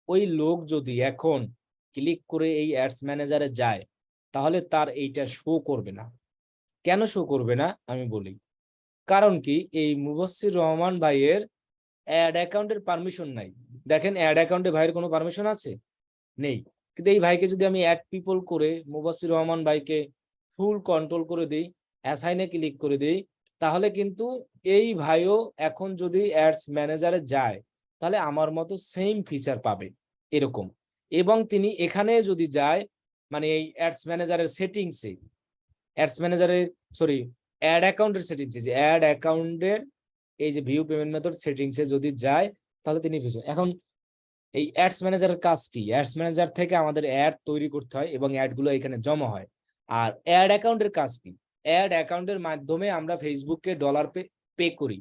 ওই লোক যদি এখন ক্লিক করে এই অ্যাডস ম্যানেজারে যায়, তাহলে তার এইটা শো করবে না। কেন শো করবে না আমি বলি, কারণ কি এই মুবাসসির রহমান ভাইয়ের অ্যাড অ্যাকাউন্টের পারমিশন নাই। দেখেন অ্যাড অ্যাকাউন্টে ভাইয়ের কোনো পারমিশন আছে, নেই। কিন্তু এই ভাইকে যদি আমি অ্যাড পিপল করে মুবাসসির রহমান ভাইকে ফুল কন্ট্রোল করে দিই, অ্যাসাইনে ক্লিক করে দিই, তাহলে কিন্তু এই ভাইও এখন যদি অ্যাডস ম্যানেজারে যায়, তাহলে আমার মতো সেম ফিচার পাবে এরকম। এবং তিনি এখানে যদি যায়, মানে এই অ্যাডস ম্যানেজারের সেটিংসে, অ্যাডস ম্যানেজারের সরি অ্যাড অ্যাকাউন্টের সেটিংসে, যে অ্যাড অ্যাকাউন্টের এই যে ভিউ পেমেন্ট মেথড সেটিংসে যদি যায়, তাহলে তিনি এখন এই অ্যাডস ম্যানেজারের কাজ কি, অ্যাডস ম্যানেজার থেকে আমাদের অ্যাড তৈরি করতে হয় এবং অ্যাড গুলো এখানে জমা হয়। আর অ্যাড অ্যাকাউন্টের কাজ কি, অ্যাড অ্যাকাউন্টের মাধ্যমে আমরা ফেসবুককে ডলার পে করি।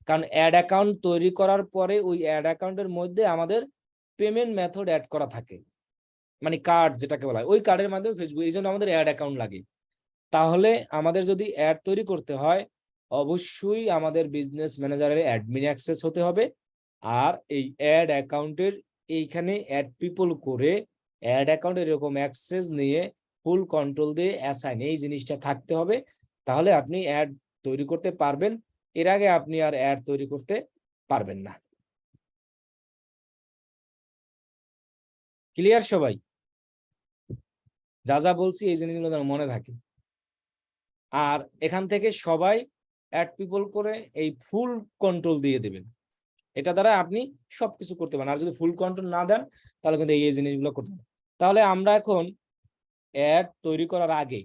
কারণ অ্যাড অ্যাকাউন্ট তৈরি করার পরে ওই অ্যাড অ্যাকাউন্টের মধ্যে আমাদের পেমেন্ট মেথড অ্যাড করা থাকে, মানে কার্ড যেটাকে বলা হয়, ওই কার্ডের মাধ্যমে ফেসবুক, এই জন্য আমাদের অ্যাড অ্যাকাউন্ট লাগে। তাহলে আমাদের যদি অ্যাড তৈরি করতে হয়, অবশ্যই আমাদের বিজনেস ম্যানেজারের অ্যাডমিন অ্যাক্সেস হতে হবে। আর এই অ্যাড অ্যাকাউন্টের এইখানে অ্যাড পিপল করে অ্যাড অ্যাকাউন্টের এরকম অ্যাক্সেস নিয়ে ফুল কন্ট্রোল দিয়ে অ্যাসাইন এই জিনিসটা থাকতে হবে, তাহলে আপনি অ্যাড তৈরি করতে পারবেন। এর আগে আপনি আর অ্যাড তৈরি করতে পারবেন না। ক্লিয়ার সবাই? যা যা বলছি এই জিনিসগুলো যেন মনে থাকে। আর এখান থেকে সবাই অ্যাড পিপল করে এই ফুল কন্ট্রোল দিয়ে দেবেন, এটা দ্বারা আপনি সবকিছু করতে পারেন। আর যদি ফুল কন্ট্রোল না দেন, তাহলে কিন্তু এই জিনিসগুলো করতে পারেন। তাহলে আমরা এখন অ্যাড তৈরি করার আগে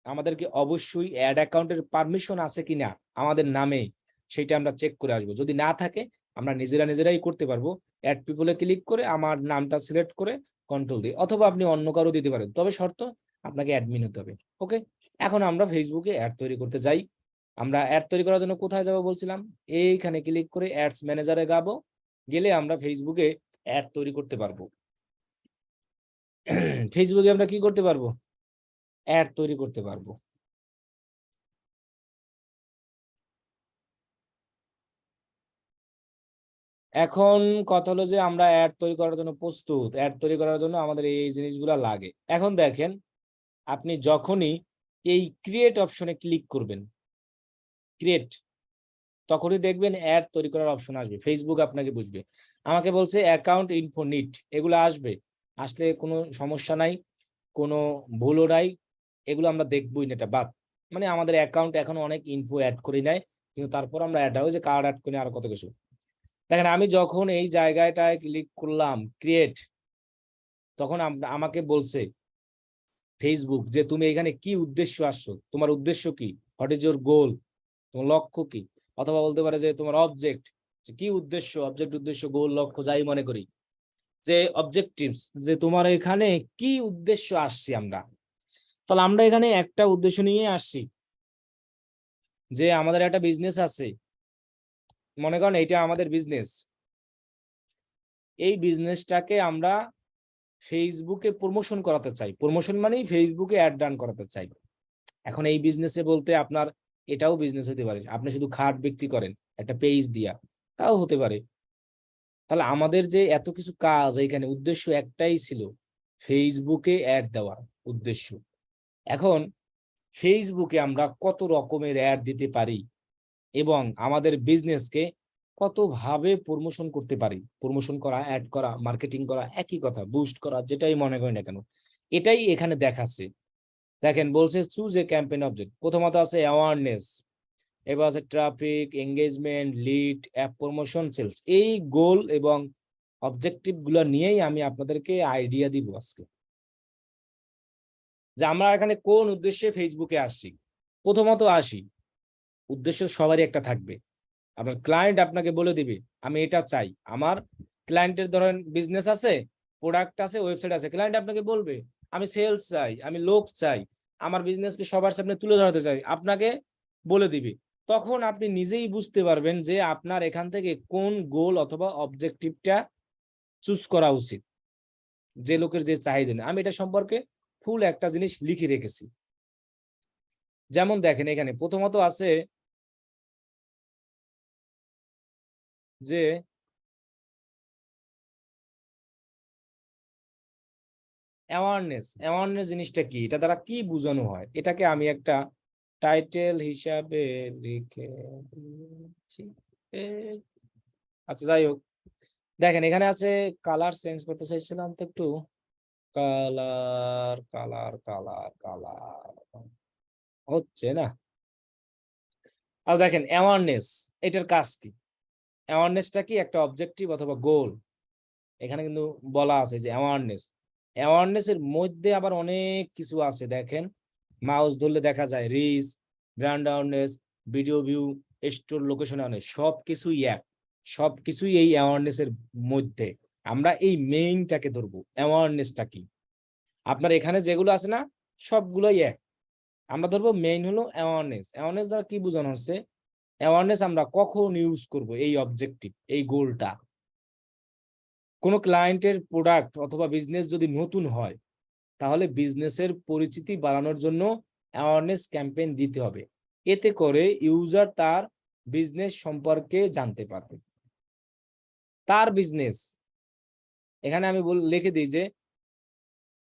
আমাদেরকে অবশ্যই অ্যাড অ্যাকাউন্টের পারমিশন আছে কিনা আমাদের নামে, সেটা আমরা চেক করে আসবো। যদি না থাকে আমরা নিজেরাই করতে পারবো। অ্যাড পিপলে ক্লিক করে আমার নামটা সিলেক্ট করে কন্ট্রোল দিই, অথবা আপনি অন্য কারো দিতে পারেন, তবে শর্ত আপনাকে অ্যাডমিন হতে হবে। ওকে, এখন আমরা ফেসবুকে অ্যাড তৈরি করতে যাই। আমরা অ্যাড তৈরি করার জন্য কোথায় যাব বলছিলাম, এইখানে ক্লিক করে অ্যাডস ম্যানেজারে যাবো, গেলে আমরা ফেসবুকে অ্যাড তৈরি করতে পারবো। ফেসবুকে আমরা কি করতে পারবো, অ্যাড তৈরি করতে পারবো। এখন কথা হলো যে আমরা অ্যাড তৈরি করার জন্য প্রস্তুত, অ্যাড তৈরি করার জন্য আমাদের এই জিনিসগুলো লাগে। এখন দেখেন, আপনি যখনই এই ক্রিয়েট অপশনে ক্লিক করবেন, ক্রিয়েট, তখনই দেখবেন অ্যাড তৈরি করার অপশন আসবে, ফেসবুক আপনাকে বুঝবে। আমাকে বলছে অ্যাকাউন্ট ইনফো নিট, এগুলো আসবে, আসলে কোনো সমস্যা নাই, কোনো ভুলও নাই, এগুলো আমরা দেখবই না, এটা বাদ। মানে আমাদের অ্যাকাউন্ট এখন অনেক ইনফো অ্যাড করি নাই, কিন্তু তারপর আমরা অ্যাড হয় যে কার্ড অ্যাড করি আরো কত কিছু। দেখেন আমি যখন এই জায়গাটায় ক্লিক করলাম ক্রিয়েট, তখন আমাকে বলছে ফেসবুক যে তুমি এখানে কি উদ্দেশ্য আসছো, তোমার উদ্দেশ্য কি, হোয়াট ইজ ইউর গোল, তোমার লক্ষ্য কি, অথবা বলতে পারে যে তোমার অবজেক্ট, যে কি উদ্দেশ্য, অবজেক্ট, উদ্দেশ্য, গোল, লক্ষ্য, যাই মনে করি, যে অবজেক্টিভস, যে তোমার এখানে কি উদ্দেশ্য আসছি আমরা। তাহলে আমরা এখানে একটা উদ্দেশ্য নিয়ে আসছি, যে আমাদের একটা বিজনেস আছে, মনে করেন এটা আমাদের বিজনেস, এই বিজনেসটাকে আমরা ফেসবুকে প্রমোশন করাতে চাই, প্রমোশন মানেই ফেসবুকে অ্যাড রান করাতে চাই। এখন এই বিজনেসে বলতে আপনার এটাও বিজনেস হতে পারে, আপনি শুধু খাট বিক্রি করেন একটা পেজ দিয়া, তাও হতে পারে। তাহলে আমাদের যে এত কিছু কাজ, এখানে উদ্দেশ্য একটাই ছিল, ফেসবুকে অ্যাড দেওয়ার উদ্দেশ্য। এখন ফেসবুকে আমরা কত রকমের অ্যাড দিতে পারি এবং আমাদের বিজনেসকে কত ভাবে প্রমোশন করতে পারি, প্রমোশন করা, অ্যাড করা, মার্কেটিং করা, একই কথা, বুস্ট করা, যেটাই মনে করি না কেন, এটাই এখানে দেখাচ্ছে। দেখেন বলছে চুজ এ ক্যাম্পেইন অবজেক্ট, প্রথমত আছে অ্যাওয়ারনেস, এবার আছে traffic, engagement, lead, app promotion, sales. এই গোল এবং অবজেক্টিভ গুলো নিয়েই আমি আপনাদেরকে আইডিয়া দিব আজকে, যে আমরা এখানে কোন উদ্দেশ্যে ফেসবুকে আসছি। প্রথমত আসি, উদ্দেশ্য সবারই একটা থাকবে। আপনার ক্লায়েন্ট আপনাকে বলে দিবে আমি এটা চাই, আমার ক্লায়েন্টের ধরেন বিজনেস আছে, প্রোডাক্ট আছে, ওয়েবসাইট আছে, ক্লায়েন্ট আপনাকে বলবে আমি সেলস চাই, আমি লোক চাই, আমার বিজনেসকে সবার সামনে তুলে ধরতে চাই, আপনাকে বলে দিবে। তখন আপনি নিজেই বুঝতে পারবেন যে আপনার এখান থেকে কোন গোল অথবা অবজেক্টিভটা চুজ করা উচিত, যে লোকের যে চাহিদা নেই। আমি এটা সম্পর্কে ফুল একটা জিনিস লিখে রেখেছি। যেমন দেখেন এখানে প্রথমত আছে যে অ্যাওয়ারনেস, অ্যাওয়ারনেস জিনিসটা কি, এটা দ্বারা কি বোঝানো হয়, এটাকে আমি একটা টাইটেল হিসাবে লিখে দিচ্ছি। এ, আচ্ছা যাই হোক, দেখেন এখানে আছে কালার চেঞ্জ করতে চাইছিলাম তো একটু, কালার কালার কালার কালার হচ্ছে না। আর দেখেন অ্যাওয়ারনেস, এটার কাজ কি, অ্যাওয়ারনেসটা কি একটা অবজেক্টিভ অথবা গোল, এখানে কিন্তু বলা আছে যে অ্যাওয়ারনেস, অ্যাওয়ারনেস এর মধ্যে আবার অনেক কিছু আছে। দেখেন মাউস ধরলে দেখা যায় reach, brand awareness, video view, store location awareness, সবকিছুই এক, সবকিছুই এই অ্যাওয়ারনেস এর মধ্যে। আমরা এই মেইনটাকে ধরবো, অ্যাওয়ারনেসটা কি, আপনার এখানে যেগুলো আছে না সবগুলোই এক, আমরা ধরবো মেইন হলো অ্যাওয়ারনেস। অ্যাওয়ারনেস দ্বারা কি বোঝানো হচ্ছে, অ্যাওয়ারনেস আমরা কখন ইউজ করব, এই অবজেক্টিভ, এই গোলটা, কোনো ক্লায়েন্টের প্রোডাক্ট অথবা বিজনেস যদি নতুন হয়, তাহলে বিজনেসের পরিচিতি বাড়ানোর জন্য অ্যাওয়ারনেস ক্যাম্পেইন দিতে হবে। এতে করে ইউজার তার বিজনেস সম্পর্কে জানতে পারবে, তার বিজনেস, এখানে আমি লিখে দিই যে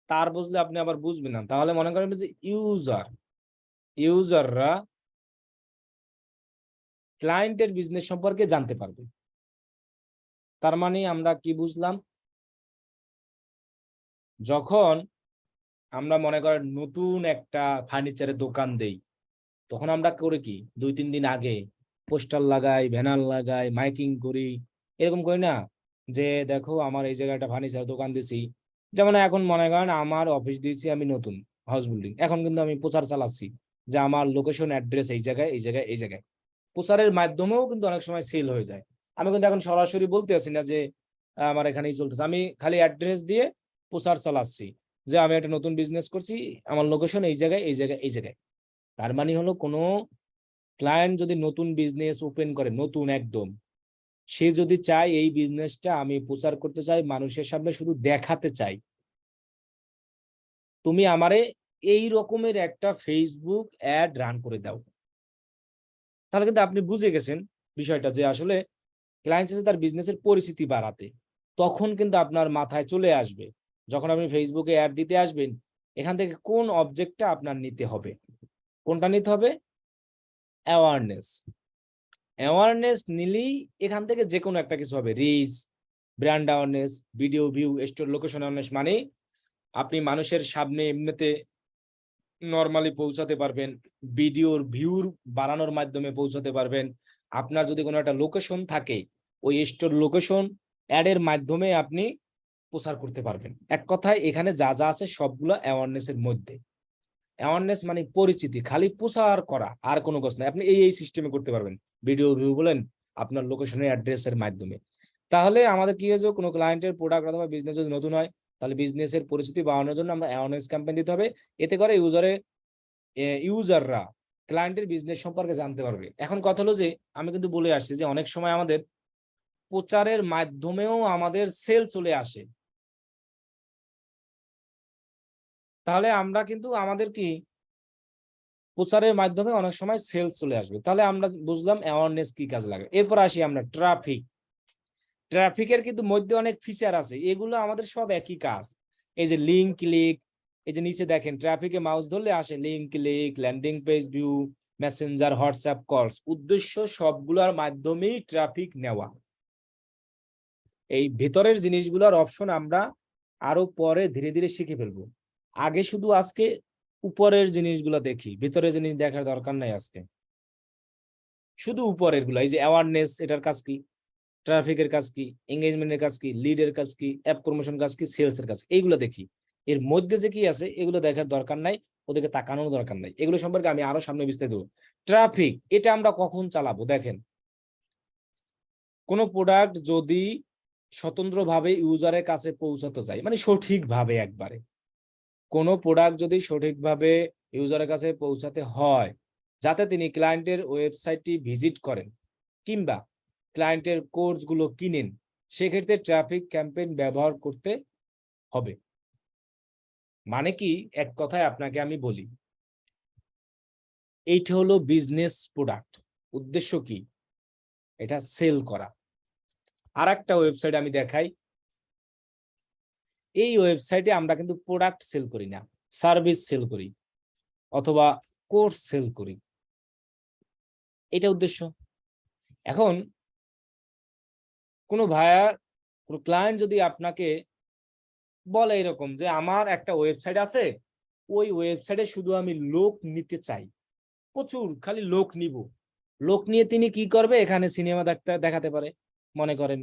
তার বুঝলে আপনি আবার বুঝবেন না, তাহলে মনে করেন যে ইউজাররা ক্লায়েন্টের বিজনেস সম্পর্কে জানতে পারবে। তার মানে আমরা কি বুঝলাম, যখন আমরা মনে করেন নতুন একটা ফার্নিচারের দোকান দেই, তখন আমরা করি কি 2-3 দিন আগে পোস্টার লাগাই, ব্যানার লাগাই, মাইকিং করি, এরকম করি না, যে দেখো আমার এই জায়গায় একটা ফার্নিচার দোকান দিছি। যেমন এখন মনে করেন আমার অফিস দিয়েছি আমি নতুন হাউস বিল্ডিং, এখন কিন্তু আমি প্রচার চালাচ্ছি যে আমার লোকেশন অ্যাড্রেস এই জায়গায়, এই জায়গায়, এই জায়গায়। প্রচারের মাধ্যমেও কিন্তু অনেক সময় সেল হয়ে যায়। আমি কিন্তু এখন সরাসরি বলতে আছি না যে আমার এখানেই চলতেছে, আমি খালি অ্যাড্রেস দিয়ে প্রচার চালাচ্ছি যে আমি একটা নতুন বিজনেস করছি, আমার লোকেশন এই জায়গায়, এই জায়গায়, এই জায়গায়। তার মানে হলো কোনো ক্লায়েন্ট যদি নতুন বিজনেস ওপেন করে, নতুন একদম, সে যদি চায় এই বিজনেসটা আমি প্রচার করতে চাই, মানুষের সামনে শুধু দেখাতে চাই, তুমি আমারে এই রকমের একটা ফেসবুক অ্যাড রান করে দাও, তাহলে কিন্তু আপনি বুঝে গেছেন বিষয়টা, যে আসলে ক্লায়েন্ট চাইছে তার বিজনেসের পরিচিতি বাড়াতে, তখন কিন্তু আপনার মাথায় চলে আসবে যখন আপনি ফেসবুকে অ্যাড দিতে আসবেন, এখান থেকে কোন অবজেক্টটা আপনার নিতে হবে। কোনটা নিতে হবে? অ্যাওয়ারনেস। অ্যাওয়ারনেস নিলেই এখান থেকে যে কোনো একটা কিছু হবে। Reach, brand awareness, video view, store location awareness, মানে আপনি মানুষের সামনে এমনিতে নরমালি পৌঁছাতে পারবেন, ভিডিওর ভিউর বাড়ানোর মাধ্যমে পৌঁছাতে পারবেন। আপনার যদি কোনো একটা লোকেশন থাকে, ওই স্টোর লোকেশন অ্যাডের মাধ্যমে আপনি প্রচার করতে পারবেন। এক কথায় এখানে যা যা আছে সবগুলো অ্যাওয়ারনেসের মধ্যে। অ্যাওয়ারনেস মানে পরিচিতি, খালি প্রচার করা, আর কোনো কাজ নাই। আপনি এই সিস্টেমে করতে পারবেন, ভিডিও ভিউ বলেন, আপনার লোকেশনের অ্যাড্রেসের মাধ্যমে। তাহলে আমাদের কি হয়েছে, কোনো ক্লায়েন্টের প্রোডাক্ট অথবা বিজনেস যদি নতুন হয়, তাহলে বিজনেসের পরিচিতি বাড়ানোর জন্য আমরা অ্যাওয়ারনেস ক্যাম্পেইন দিতে হবে। এতে করে ইউজাররা ক্লায়েন্টের বিজনেস সম্পর্কে জানতে পারবে। এখন কথা হলো যে, আমি কিন্তু বলে আসছি যে অনেক সময় আমাদের প্রচারের মাধ্যমেও আমাদের সেল চলে আসে। তাহলে আমরা কিন্তু আমাদের কি প্রচারের মাধ্যমে অনেক সময় সেলস চলে আসবে। তাহলে আমরা বুঝলাম অ্যাওয়ারনেস কি কাজ লাগে। এরপর আসি আমরা ট্রাফিক। ট্রাফিকের কিন্তু মধ্যে অনেক ফিচার আছে, এগুলো আমাদের সব একই কাজ। এই যে লিঙ্ক ক্লিক, এই যে নিচে দেখেন ট্রাফিকে মাউস ধরলে আসে link click, landing page view, Messenger, WhatsApp কলস। উদ্দেশ্য সবগুলোর মাধ্যমেই ট্রাফিক নেওয়া। এই ভেতরের জিনিসগুলোর অপশন আমরা আরো পরে ধীরে ধীরে শিখে ফেলবো। আগে শুধু আজকে উপরের জিনিসগুলো দেখি, ভেতরের জিনিস দেখার দরকার নাই আজকে। শুধু উপরের গুলো, এই যে অ্যাওয়ারনেস, এটার কাজ কি, ট্রাফিকের কাজ কি, এঙ্গেজমেন্টের কাজ কি, লিডের কাজ কি, অ্যাপ প্রমোশন কাজ কি, সেলস এর কাজ, এইগুলো দেখি। এর মধ্যে যে কি আছে এগুলো দেখার দরকার নাই, ওদেরকে তাকানোর দরকার নাই। এগুলো সম্পর্কে আমি আরো সামনে বিস্তারিত দেবো। ট্রাফিক এটা আমরা কখন চালাবো দেখেন, কোন প্রোডাক্ট যদি স্বতন্ত্রভাবে ইউজারের কাছে পৌঁছাতে চাই, মানে সঠিকভাবে, একবারে কোন প্রোডাক্ট যদি সঠিকভাবে ইউজারের কাছে পৌঁছাতে হয়, যাতে তিনি ক্লায়েন্টের ওয়েবসাইটটি ভিজিট করেন কিংবা ক্লায়েন্টের কোর্সগুলো কিনেন, সেক্ষেত্রে ট্রাফিক ক্যাম্পেইন ব্যবহার করতে হবে। মানে কি, এক কথায় আপনাকে আমি বলি, এইটা হলো বিজনেস প্রোডাক্ট। উদ্দেশ্য কি, এটা সেল করা। আর একটা ওয়েবসাইট আমি দেখাই, এই ওয়েবসাইটে আমরা কিন্তু প্রোডাক্ট সেল করি না, সার্ভিস সেল করি অথবা কোর্স সেল করি, এটা উদ্দেশ্য। এখন কোনো ভাইয়া, কোনো ক্লায়েন্ট যদি আপনাকে বলে এরকম যে আমার একটা ওয়েবসাইট আছে, ওই ওয়েবসাইটে শুধু আমি লোক নিতে চাই, প্রচুর খালি লোক নিব, লোক নিয়ে তিনি কি করবে, এখানে সিনেমা দেখাতে পারে মনে করেন,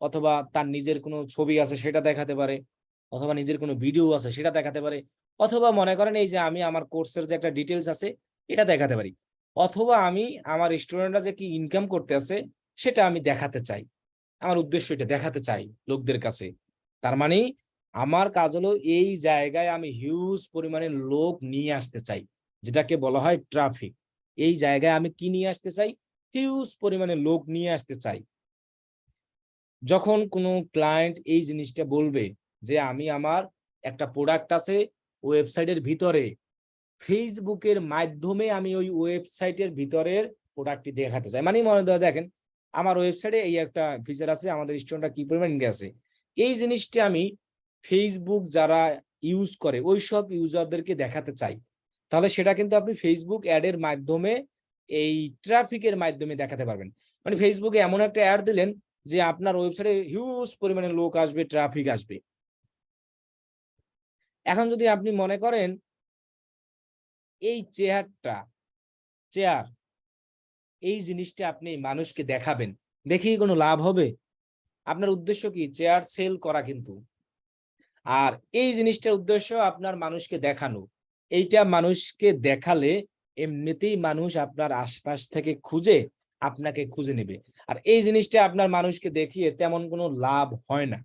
অথবা তার নিজের কোনো ছবি আছে সেটা দেখাতে পারে, অথবা নিজের কোনো ভিডিও আছে সেটা দেখাতে পারে, অথবা মনে করেন এই যে আমি আমার কোর্সের যে একটা ডিটেলস আছে এটা দেখাতে পারি, অথবা আমি আমার স্টুডেন্টরা যে কি ইনকাম করতে আছে সেটা আমি দেখাতে চাই। আমার উদ্দেশ্য এটা দেখাতে চাই লোকদের কাছে। তার মানে আমার কাজ হলো এই জায়গায় আমি হিউজ পরিমাণে লোক নিয়ে আসতে চাই, যেটাকে বলা হয় ট্রাফিক। এই জায়গায় আমি কি নিয়ে আসতে চাই, হিউজ পরিমাণে লোক নিয়ে আসতে চাই। যখন কোনো ক্লায়েন্ট এই জিনিসটা বলবে যে আমি আমার একটা প্রোডাক্ট আছে ওয়েবসাইটের ভিতরে, ফেসবুকের মাধ্যমে আমি ওই ওয়েবসাইটের ভিতরের প্রোডাক্টটি দেখাতে চাই, মানে মনে হয় দেখেন আমার ওয়েবসাইটে এই একটা ফিচার আছে, আমাদের স্টুডেন্টরা কি পরিমাণ ইনকাম আছে, এই জিনিসটি আমি ফেসবুক যারা ইউজ করে ওই সব ইউজারদেরকে দেখাতে চাই। তাহলে সেটা কিন্তু আপনি ফেসবুক অ্যাডের মাধ্যমে, এই ট্রাফিকের মাধ্যমে দেখাতে পারবেন। মানে ফেসবুকে এমন একটা অ্যাড দিলেন যে আপনার ওয়েবসাইটে হিউজ পরিমাণে লোক আসবে, ট্রাফিক আসবে। এখন যদি আপনি মনে করেন এই চেয়ার, এই জিনিসটা আপনি মানুষকে দেখাবেন, দেখেই কোনো লাভ হবে? আপনার উদ্দেশ্য কি, চেয়ার সেল করা কিন্তু। আর এই জিনিসটার উদ্দেশ্য আপনার মানুষকে দেখানো। এইটা মানুষকে দেখালে এমনিতেই মানুষ আপনার আশপাশ থেকে খুঁজে আপনাকে খুঁজে নেবে। আর এই জিনিসটা আপনার মানুষকে দেখিয়ে তেমন কোনো লাভ হয় না।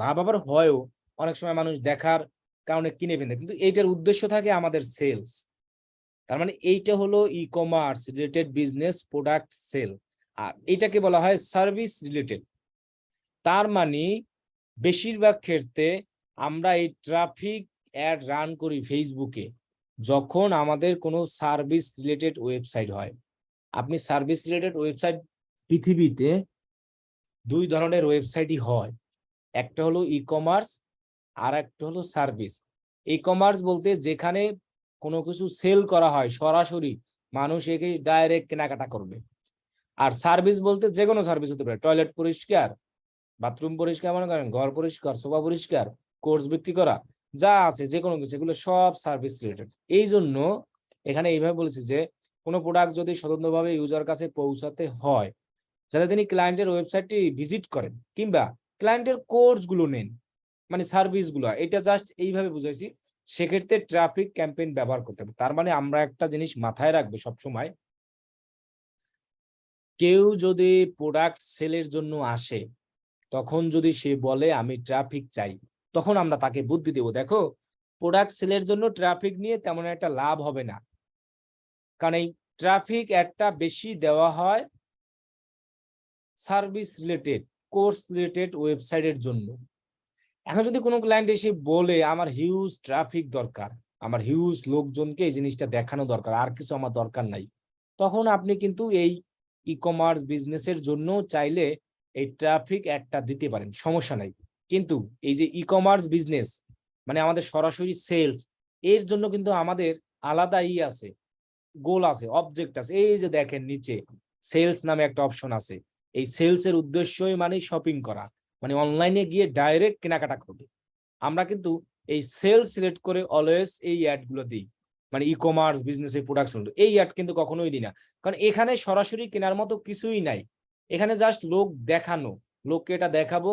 লাভ আবার হয়ও, অনেক সময় মানুষ দেখার কারণে কিনে ফেলে, কিন্তু এইটার উদ্দেশ্য থাকে আমাদের সেলস। তার মানে এইটা হলো e commerce related business product sell. আর এইটাকে বলা হয় সার্ভিস রিলেটেড। তার মানে বেশিরভাগ ক্ষেত্রে আমরা এই ট্রাফিক অ্যাড রান করি ফেসবুকে যখন আমাদের কোনো সার্ভিস রিলেটেড ওয়েবসাইট হয়। আপনি সার্ভিস রিলেটেড ওয়েবসাইট পৃথিবীতে দুই ধরনের ওয়েবসাইটই হয়, একটা হলো ই কমার্স আর একটা হলো সার্ভিস। ই কমার্স বলতে যেখানে কোনো কিছু সেল করা হয় সরাসরি, মানুষ একে ডাইরেক্ট কেনাকাটা করবে। আর সার্ভিস বলতে যে কোনো সার্ভিস হতে পারে, টয়লেট পরিষ্কার, বাথরুম পরিষ্কার, মনে করেন ঘর পরিষ্কার, সোফা পরিষ্কার, কোর্স বিক্রি করা, যা আছে যে কোনো কিছু, এগুলো সব সার্ভিস রিলেটেড। এই জন্য এখানে এইভাবে বলেছি যে কোনো প্রোডাক্ট যদি স্বতন্ত্রভাবে ইউজার কাছে পৌঁছাতে হয়, যাতে তিনি ক্লায়েন্টের ওয়েবসাইটটি ভিজিট করেন কিংবা ক্লায়েন্টের কোর্স গুলো নেন, মানে সার্ভিস গুলো, এটা জাস্ট এইভাবে বুঝাইছি, সেক্ষেত্রে ট্রাফিক ক্যাম্পেইন ব্যবহার করতে হবে। তার মানে আমরা একটা জিনিস মাথায় রাখবো সবসময়, কেউ যদি প্রোডাক্ট সেলের জন্য আসে, তখন যদি সে বলে আমি ট্রাফিক চাই, তখন আমরা তাকে বুদ্ধি দেব, দেখো প্রোডাক্ট সেলের জন্য ট্রাফিক নিয়ে তেমন একটা লাভ হবে না, কারণ এই ট্রাফিক একটা বেশি দেওয়া হয় সার্ভিস রিলেটেড, কোর্স রিলেটেড ওয়েবসাইটের জন্য। এখন যদি কোনো ক্লায়েন্ট এসে বলে আমার হিউজ ট্রাফিক দরকার, আমার হিউজ লোকজনকে এই জিনিসটা দেখানো দরকার, আর কিছু আমার দরকার নাই, তখন আপনি কিন্তু এই ই কমার্স বিজনেসের জন্য চাইলে এই ট্রাফিক একটা দিতে পারেন, সমস্যা নাই। কিন্তু এই যে ই কমার্স বিজনেস মানে আমাদের সরাসরি সেলস, এর জন্য কিন্তু আমাদের আলাদা আছে, গোল আছে, অবজেক্ট আছে। এই যে দেখেন নিচে সেলস নামে একটা অপশন আছে, এই সেলস এর উদ্দেশ্যই মানে শপিং করা, মানে অনলাইনে গিয়ে ডাইরেক্ট কেনাকাটা করবে। আমরা কিন্তু এই সেলস সিলেক্ট করে অলওয়েজ এই অ্যাড গুলো দিই, মানে ই কমার্স বিজনেস এই প্রোডাকশন, এই অ্যাড কিন্তু কখনোই দিই না, কারণ এখানে সরাসরি কেনার মতো কিছুই নাই। এখানে জাস্ট লোক দেখানো, লোককে এটা দেখাবো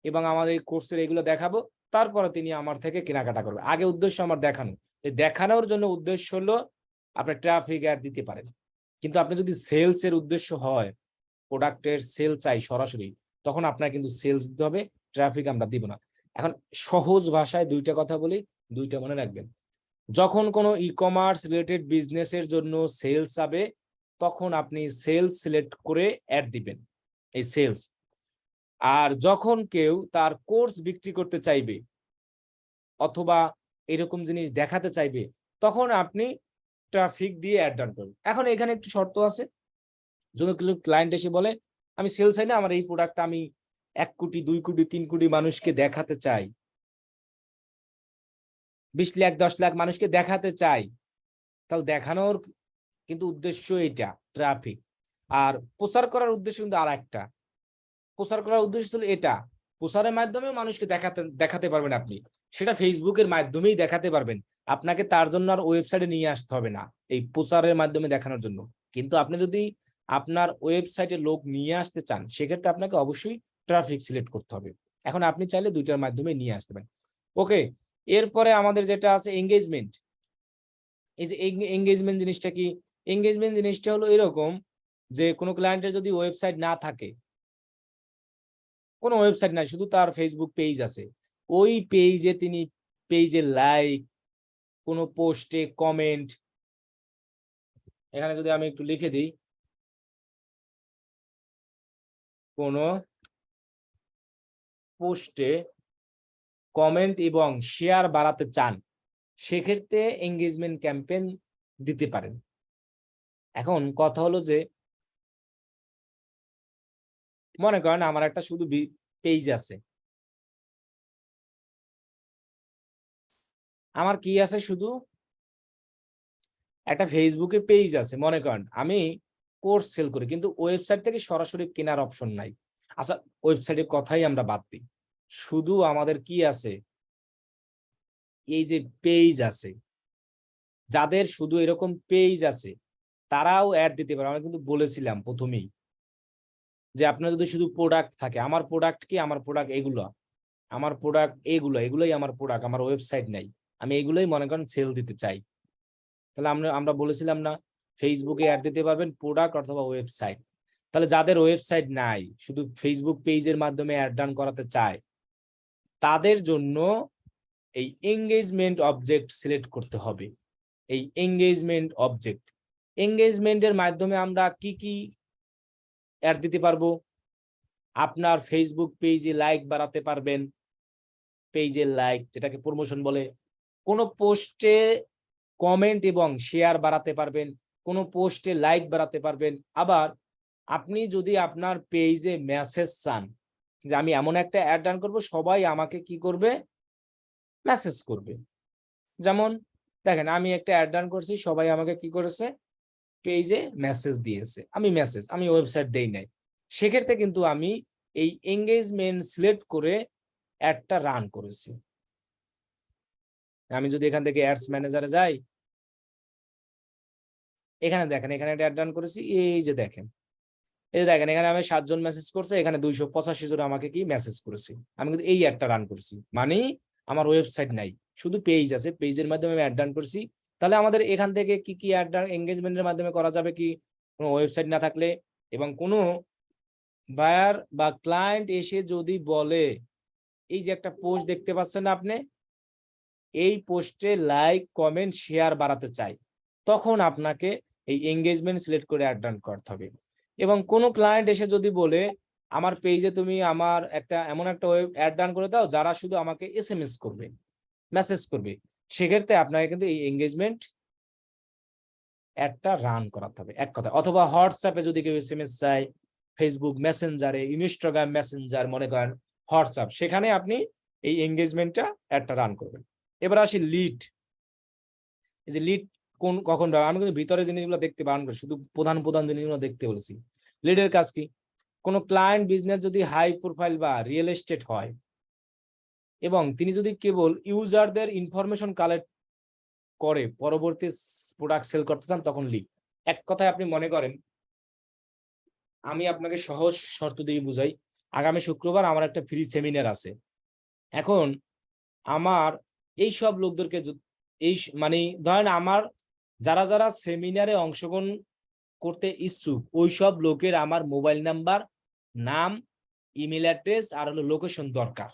এবং আমাদের এই কোর্সের এগুলো দেখাবো, তারপরে তিনি আমার থেকে কেনাকাটা করবে। আগে উদ্দেশ্য আমার দেখানো, এই দেখানোর জন্য উদ্দেশ্য হলো আপনি ট্রাফিক অ্যাড দিতে পারেন। কিন্তু আপনি যদি সেলস এর উদ্দেশ্য হয়, প্রোডাক্টের সেল চাই সরাসরি, তখন আপনার কিন্তু সেলস দিতে হবে, ট্রাফিক আমরা দিব না। এখন সহজ ভাষায় দুইটা কথা বলি, দুইটা মনে রাখবেন। যখন কোনো ই কমার্স রিলেটেড বিজনেসের জন্য সেলস যাবে, তখন আপনি সেলস সিলেক্ট করে অ্যাড দিবেন, এই সেলস। আর যখন কেউ তার কোর্স বিক্রি করতে চাইবে অথবা এরকম জিনিস দেখাতে চাইবে, তখন আপনি ট্রাফিক দিয়ে অ্যাড রান করবেন। এখন এখানে একটু শর্ত আছে, যদি ক্লায়েন্ট এসে বলে আমি সেলস চাই না, আমার এই প্রোডাক্টটা আমি 1 কোটি 2 কোটি 3 কোটি মানুষকে দেখাতে চাই, 20 লাখ 10 লাখ মানুষকে দেখাতে চাই, তাহলে দেখানোর কিন্তু উদ্দেশ্য এটা ট্রাফিক। আর প্রচার করার উদ্দেশ্য কিন্তু আর একটা, প্রচার করার উদ্দেশ্য হলো এটা, প্রচারের মাধ্যমে মানুষকে দেখাতে পারবেন আপনি, সেটা ফেসবুকের মাধ্যমেই দেখাতে পারবেন, আপনাকে তার জন্য আর ওয়েবসাইটে নিয়ে আসতে হবে না এই প্রচারের মাধ্যমে দেখানোর জন্য। কিন্তু আপনি যদি আপনার ওয়েবসাইটে লোক নিয়ে আসতে চান, সেক্ষেত্রে আপনাকে অবশ্যই ট্রাফিক সিলেক্ট করতে হবে। এখন আপনি চাইলে দুইটার মাধ্যমে নিয়ে আসতে পারেন। ওকে, এরপরে আমাদের যেটা আছে এঙ্গেজমেন্ট। এই যে এঙ্গেজমেন্ট জিনিসটা কি? এঙ্গেজমেন্ট জিনিসটা হলো এরকম যে কোনো ক্লায়েন্টের যদি ওয়েবসাইট না থাকে, কোনো ওয়েবসাইট নাই, শুধু তার ফেসবুক পেজ আছে, ওই পেজে তিনি পেজে লাইক, কোনো পোস্টে কমেন্ট, এখানে যদি আমি একটু লিখে দিই কোনো পোস্টে কমেন্ট এবং শেয়ার বাড়াতে চান, সেক্ষেত্রে এঙ্গেজমেন্ট ক্যাম্পেইন দিতে পারেন। এখন কথা হলো যে মনে করেন আমার একটা শুধু পেজ আছে, আমার কি আছে, শুধু একটা ফেসবুকে পেজ আছে, মনে করেন আমি কোর্স সেল করি, কিন্তু ওয়েবসাইট থেকে সরাসরি কেনার অপশন নাই। আচ্ছা, ওয়েবসাইটের কথাই আমরা বাদ দিই, শুধু আমাদের কি আছে, এই যে পেজ আছে, যাদের শুধু এরকম পেজ আছে তারাও অ্যাড দিতে পারে। আমরা কিন্তু বলেছিলাম প্রথমেই যে আপনার যদি শুধু প্রোডাক্ট থাকে, আমার প্রোডাক্ট কি, আমার প্রোডাক্ট এগুলো, আমার প্রোডাক্ট এগুলোই আমার প্রোডাক্ট, আমার ওয়েবসাইট নাই, আমি এগুলোই মনে করেন সেল দিতে চাই, তাহলে আমরা বলেছিলাম না ফেসবুকে অ্যাড দিতে পারবেন প্রোডাক্ট অথবা ওয়েবসাইট। তাহলে যাদের ওয়েবসাইট নাই, শুধু ফেসবুক পেজের মাধ্যমে অ্যাড রান করাতে চায়, তাদের জন্য এই এঙ্গেজমেন্ট অবজেক্ট সিলেক্ট করতে হবে। এই এঙ্গেজমেন্টের মাধ্যমে আমরা কি কি অ্যাড দিতে পারবো? আপনার ফেসবুক পেজে লাইক বাড়াতে পারবেন, পেজের লাইক যেটাকে প্রমোশন বলে, কোনো পোস্টে কমেন্ট এবং শেয়ার বাড়াতে পারবেন, কোনো পোস্টে লাইক বাড়াতে পারবেন। আবার আপনি যদি আপনার পেজে মেসেজ চান, যে আমি এমন একটা অ্যাড রান করব, সবাই আমাকে কি করবে, মেসেজ করবে। যেমন দেখেন আমি একটা অ্যাড রান করছি, সবাই আমাকে কি করেছে, পেজে মেসেজ দিয়েছে, আমি ওয়েবসাইট দেই নাই। সেক্ষেত্রে কিন্তু আমি এই এঙ্গেজমেন্ট সিলেক্ট করে অ্যাডটা রান করেছি। আমি যদি এখান থেকে অ্যাডস ম্যানেজারে যাই, এখানে দেখেন, এখানে একটা অ্যাড রান করেছি, এই যে দেখেন, এই দেখেন এখানে আমি 7 জন মেসেজ করছে, এখানে 285 জন আমাকে কি মেসেজ করেছি। আমি কিন্তু এই অ্যাডটা রান করছি, মানে আমার ওয়েবসাইট নাই, শুধু পেজ আছে, পেজের মাধ্যমে আমি অ্যাড রান করছি। তাহলে আমাদের এখান থেকে কি কি অ্যাড এঙ্গেজমেন্টের মাধ্যমে করা যাবে, কি কোনো ওয়েবসাইট না থাকলে, এবং কোনো বায়ার বা ক্লায়েন্ট এসে যদি বলে, এই যে একটা পোস্ট দেখতে পাচ্ছেন না আপনি, এই পোস্টে লাইক কমেন্ট শেয়ার বাড়াতে চাই, তখন আপনাকে এই এঙ্গেজমেন্ট সিলেক্ট করে অ্যাড রান করতে হবে। এবং কোনো ক্লায়েন্ট এসে যদি বলে, আমার পেজে তুমি আমার এমন একটা ওয়েব অ্যাড রান করে দাও যারা শুধু আমাকে এসএমএস করবে, মেসেজ করবে, সেক্ষেত্রে আপনাকে কিন্তু এই এঙ্গেজমেন্ট অ্যাডটা রান করাতে হবে এক কথা। অথবা হোয়াটসঅ্যাপে যদি কেউ এসএমএস চায়, ফেসবুক মেসেঞ্জারে, ইনস্টাগ্রাম মেসেঞ্জার, মনে করেন হোয়াটসঅ্যাপ, সেখানে আপনি এই এঙ্গেজমেন্টটা অ্যাডটা রান করবেন। এবার আসি লিড। এই যে লিড কখন আমি কিন্তু ভিতরে জিনিসগুলো দেখতে বারণ করি, শুধু প্রধান প্রধান জিনিসগুলো দেখতে বলেছি। লিডের কাজ কি, কোনো ক্লায়েন্ট বিজনেস যদি হাই প্রোফাইল বা রিয়েল এস্টেট হয়, এবং তিনি যদি কেবল ইউজারদের ইনফরমেশন কালেক্ট করে পরবর্তী প্রোডাক্ট সেল করতে চান, তখন লিড। এক কথায় আপনি মনে করেন, আমি আপনাকে সহজ শর্ত দিয়ে বুঝাই, আগামী শুক্রবার আমার একটা ফ্রি সেমিনার আছে। এখন আমার এই সব লোকদেরকে মানে ধরেন আমার যারা যারা সেমিনারে অংশগ্রহণ করতে ইচ্ছুক, ওই সব লোকের আমার মোবাইল নাম্বার, নাম, ইমেল অ্যাড্রেস আর হলো লোকেশন দরকার।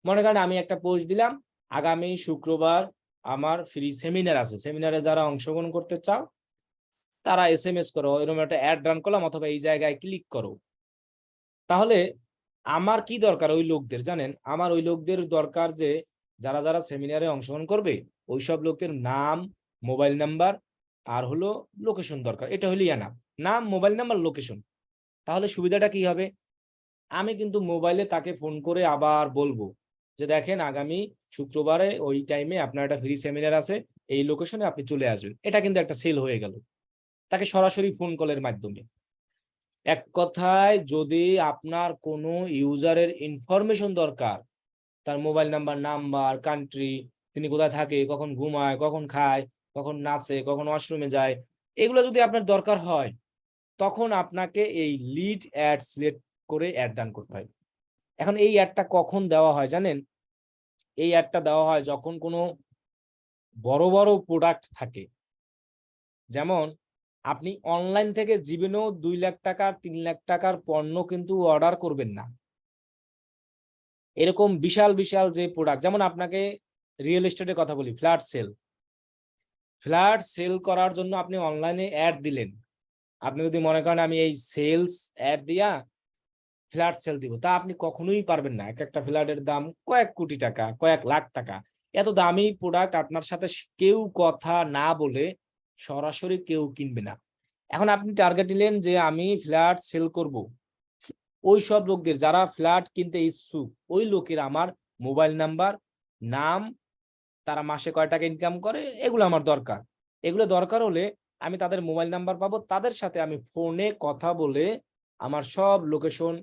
মনে করেন আমি একটা পোস্ট দিলাম, আগামী শুক্রবার আমার ফ্রি সেমিনার আছে, সেমিনারে যারা অংশগ্রহণ করতে চাও তারা এসএমএস করো, এরকম একটা অ্যাড রান করলাম, অথবা এই জায়গায় ক্লিক করো। তাহলে আমার কি দরকার ওই লোকদের, জানেন? আমার ওই লোকদের দরকার যে যারা যারা সেমিনারে অংশগ্রহণ করবে, ওই সব লোকদের নাম, মোবাইল নাম্বার আর হলো লোকেশন দরকার। এটা হলো ইয়ানা, নাম, মোবাইল নাম্বার, লোকেশন। তাহলে সুবিধাটা কি হবে, আমি কিন্তু মোবাইলে তাকে ফোন করে আবার বলবো যে দেখেন আগামী শুক্রবারে ওই টাইমে আপনার একটা ফ্রি সেমিনার আছে, এই লোকেশনে আপনি চলে আসবেন। এটা কিন্তু একটা সেল হয়ে গেল তাকে সরাসরি ফোন কলের মাধ্যমে। এক কথায়, যদি আপনার কোনো ইউজারের ইনফরমেশন দরকার, তার মোবাইল নাম্বার, কান্ট্রি, তিনি কোথায় থাকে, কখন ঘুমায়, কখন খায়, কখন নাচে, কখন ওয়াশরুমে যায়, এগুলো যদি আপনার দরকার হয়, তখন আপনাকে এই লিড অ্যাড সিলেক্ট করে অ্যাড ডান করতে হয়। এখন এই অ্যাডটা কখন দেওয়া হয় জানেন? এই অ্যাডটা দেওয়া হয় যখন কোনো বড় বড় প্রোডাক্ট থাকে। যেমন আপনি অনলাইন থেকে জীবনেও 2 লাখ টাকার 3 লাখ টাকার পণ্য কিন্তু অর্ডার করবেন না। এরকম বিশাল বিশাল যে প্রোডাক্ট, যেমন আপনাকে রিয়েল এস্টেটের কথা বলি, ফ্ল্যাট সেল করার জন্য আপনি অনলাইনে অ্যাড দিলেন। আপনি যদি মনে করেন আমি এই সেলস অ্যাড দিয়া ফ্ল্যাট সেল দিব, তা আপনি কখনোই পারবেন না। একটা ফ্ল্যাটের দাম কয়েক কোটি টাকা, কয়েক লাখ টাকা। এত দামি প্রোডাক্ট আপনার সাথে কেউ কথা না বলে সরাসরি কেউ কিনবে না। এখন আপনি টার্গেট নিলেন যে আমি ফ্ল্যাট সেল করব, ওই সব লোকদের যারা ফ্ল্যাট কিনতে ইচ্ছুক, ওই লোকের আমার মোবাইল নাম্বার, নাম, তারা মাসে কয় টাকা ইনকাম করে, এগুলো আমার দরকার। এগুলো দরকার হলে আমি তাদের মোবাইল নাম্বার পাবো, তাদের সাথে আমি ফোনে কথা বলে আমার সব লোকেশন,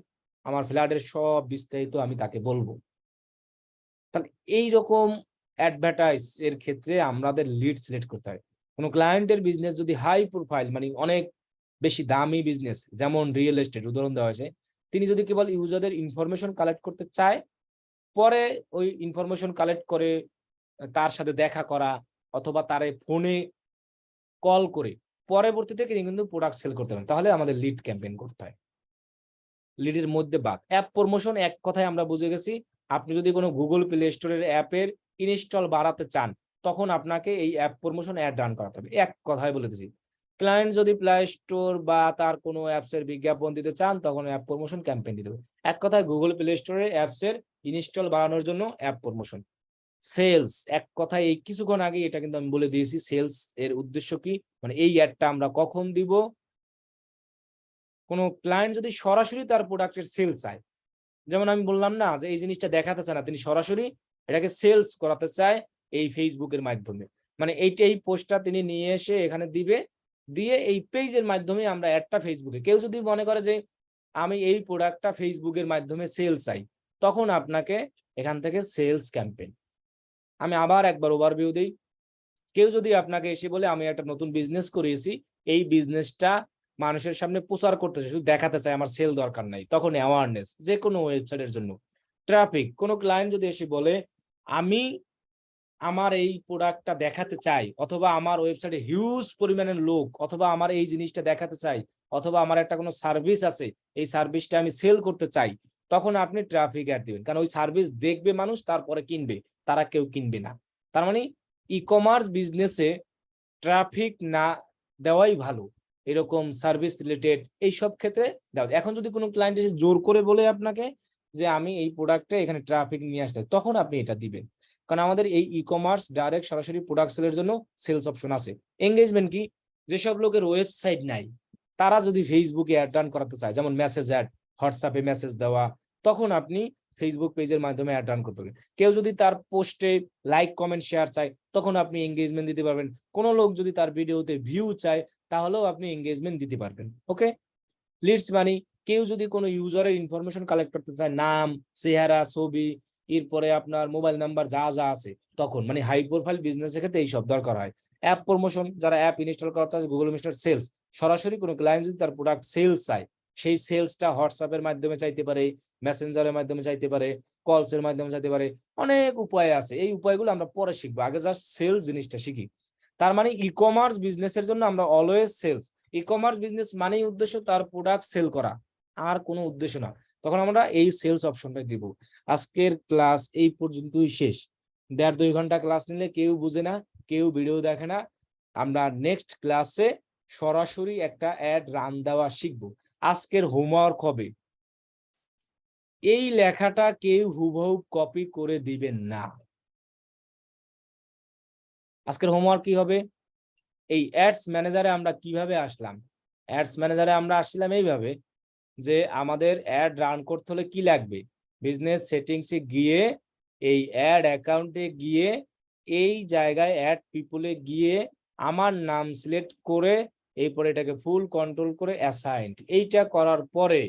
আমার ফ্ল্যাটের সব বিস্তারিত আমি তাকে বলবো। তাহলে এইরকম অ্যাডভার্টাইজ এর ক্ষেত্রে আমাদের লিড সিলেক্ট করতে হয়। কোনো ক্লায়েন্টের বিজনেস যদি হাই প্রোফাইল, মানে অনেক বেশি দামি বিজনেস, যেমন রিয়েল এস্টেট উদাহরণ দেওয়া হয়েছে, তিনি যদি কেবল ইউজারদের ইনফরমেশন কালেক্ট করতে চায়, পরে ওই ইনফরমেশন কালেক্ট করে তার সাথে দেখা করা, অথবা তারে ফোনে কল করে পরবর্তীতে কিন্তু প্রোডাক্ট সেল করতে পারেন, তাহলে আমাদের লিড ক্যাম্পেইন করতে হয়। লিডের মধ্যে বাদ অ্যাপ প্রমোশন, এক কথায় আমরা বুঝে গেছি, আপনি যদি কোনো গুগল প্লে স্টোরের অ্যাপের ইনস্টল বাড়াতে চান, তখন আপনাকে এই অ্যাপ প্রমোশন অ্যাড রান করাতে হবে। এক কথায় বলে দিচ্ছি, ক্লায়েন্ট যদি প্লে স্টোর বা তার কোনো অ্যাপসের বিজ্ঞাপন দিতে চান, তখন অ্যাপ প্রমোশন ক্যাম্পেইন দিতে হবে। এক কথায় গুগল প্লে স্টোরের অ্যাপসের ইনস্টল বাড়ানোর জন্য অ্যাপ প্রমোশন। সেলস, এক কথায় এই কিছুক্ষণ আগে এটা কিন্তু আমি বলে দিয়েছি, সেলস এর উদ্দেশ্য কি, মানে এই অ্যাডটা আমরা কখন দিব, কোনো ক্লায়েন্ট যদি সরাসরি তার প্রোডাক্টের সেল চায়, যেমন আমি বললাম না যে এই জিনিসটা দেখাতে চায় না, তিনি সরাসরি এটাকে সেলস করাতে চায় এই ফেসবুকের মাধ্যমে। মানে এই পোস্টটা তিনি নিয়ে এসে এখানে দিবে, দিয়ে এই পেজের মাধ্যমে আমরা অ্যাডটা ফেসবুকে, কেউ যদি মনে করে যে আমি এই প্রোডাক্টটা ফেসবুকের মাধ্যমে সেল চাই, তখন আপনাকে এখান থেকে সেলস ক্যাম্পেইন। আমি আবার একবার ওভারভিউ দিই। কেউ যদি আপনাকে এসে বলে আমি একটা নতুন বিজনেস করেছি, এই বিজনেসটা মানুষের সামনে প্রচার করতেছে, শুধু দেখাতে চাই, আমার সেল দরকার নাই, তখন অ্যাওয়ারনেস যে কোনো ওয়েবসাইটের জন্য। ট্রাফিক, কোনো ক্লায়েন্ট যদি এসে বলে আমি আমার এই প্রোডাক্টটা দেখাতে চাই, অথবা আমার ওয়েবসাইটে হিউজ পরিমাণের লোক, অথবা আমার এই জিনিসটা দেখাতে চাই, অথবা আমার একটা কোনো সার্ভিস আছে, এই সার্ভিসটা আমি সেল করতে চাই, তখন আপনি ট্রাফিক অ্যাড দিবেন। কারণ ওই সার্ভিস দেখবে মানুষ, তারপরে কিনবে, তারা কেউ কিনবে না। তার মানে ই কমার্স বিজনেসে ট্রাফিক না দেওয়াই ভালো, এরকম সার্ভিস রিলেটেড এইসব ক্ষেত্রে দেওয়া। এখন যদি কোনো ক্লায়েন্ট এসে জোর করে বলে আপনাকে যে আমি এই প্রোডাক্টে এখানে ট্রাফিক নিয়ে আসতে, তখন আপনি এটা দিবেন। কারণ আমাদের এই ই কমার্স ডাইরেক্ট সরাসরি প্রোডাক্ট সেলের জন্য সেলস অপশন আছে। এঙ্গেজমেন্ট কি, যেসব লোকের ওয়েবসাইট নাই, তারা যদি ফেসবুকে অ্যাড রান করাতে চায়, যেমন মেসেজ অ্যাড, হোয়াটসঅ্যাপে মেসেজ দেওয়া, তখন আপনি ফেসবুক পেজের মাধ্যমে অ্যাড রান করতে পারবেন। কেউ যদি তার পোস্টে লাইক কমেন্ট শেয়ার চায়, তখন আপনি এঙ্গেজমেন্ট দিতে পারবেন। কোনো লোক যদি তার ভিডিওতে ভিউ চায়, তাহলেও আপনি এঙ্গেজমেন্ট দিতে পারবেন। ওকে। লিডস মানে কেউ যদি কোনো ইউজারের ইনফরমেশন কালেক্ট করতে চায়, নাম, চেহারা, ছবি, এরপরে আপনার মোবাইল নাম্বার, যা যা আছে, তখন মানে হাই প্রোফাইল বিজনেসের ক্ষেত্রে এই সব দরকার হয়। অ্যাপ প্রমোশন, যারা অ্যাপ ইনস্টল করতে আছে, গুগল মিস্টার সেলস, সরাসরি কোনো ক্লায়েন্ট যদি তার প্রোডাক্ট সেলস চায়, সেই সেলসটা হোয়াটসঅ্যাপের মাধ্যমে চাইতে পারে, মেসেঞ্জারের মাধ্যমে চাইতে পারে, কলসের মাধ্যমে চাইতে পারে, অনেক উপায় আছে। এই উপায়গুলো আমরা পরে শিখবো, আগে জাস্ট সেলস জিনিসটা শিখি। তার মানে ই কমার্স বিজনেসের জন্য আমরা always sales. E commerce business মানেই উদ্দেশ্য তার প্রোডাক্ট সেল করা, আর কোনো উদ্দেশ্য না। তখন আমরা এই সেলস অপশনটাই দিব। আজকের ক্লাস এই পর্যন্তই শেষ। 1.5-2 ঘন্টা ক্লাস নিলে কেউ বুঝে না, কেউ ভিডিও দেখে না। আমরা নেক্সট ক্লাসে সরাসরি একটা অ্যাড রান দেওয়া শিখবো। আজকের হোমওয়ার্ক হবে, এই লেখাটা কেউ হুবহু কপি করে দিবেন না। আজকের হোমওয়ার্ক কি হবে, এই অ্যাডস ম্যানেজারে আমরা কিভাবে আসলাম। অ্যাডস ম্যানেজারে আমরা আসলাম এইভাবে যে আমাদের অ্যাড রান করতে হলে কি লাগবে, বিজনেস সেটিংসে গিয়ে, এই অ্যাড অ্যাকাউন্টে গিয়ে, এই জায়গায় অ্যাড পিপলে গিয়ে আমার নাম সিলেক্ট করে, এরপরে এটাকে ফুল কন্ট্রোল করে অ্যাসাইন্ড, এইটা করার পরে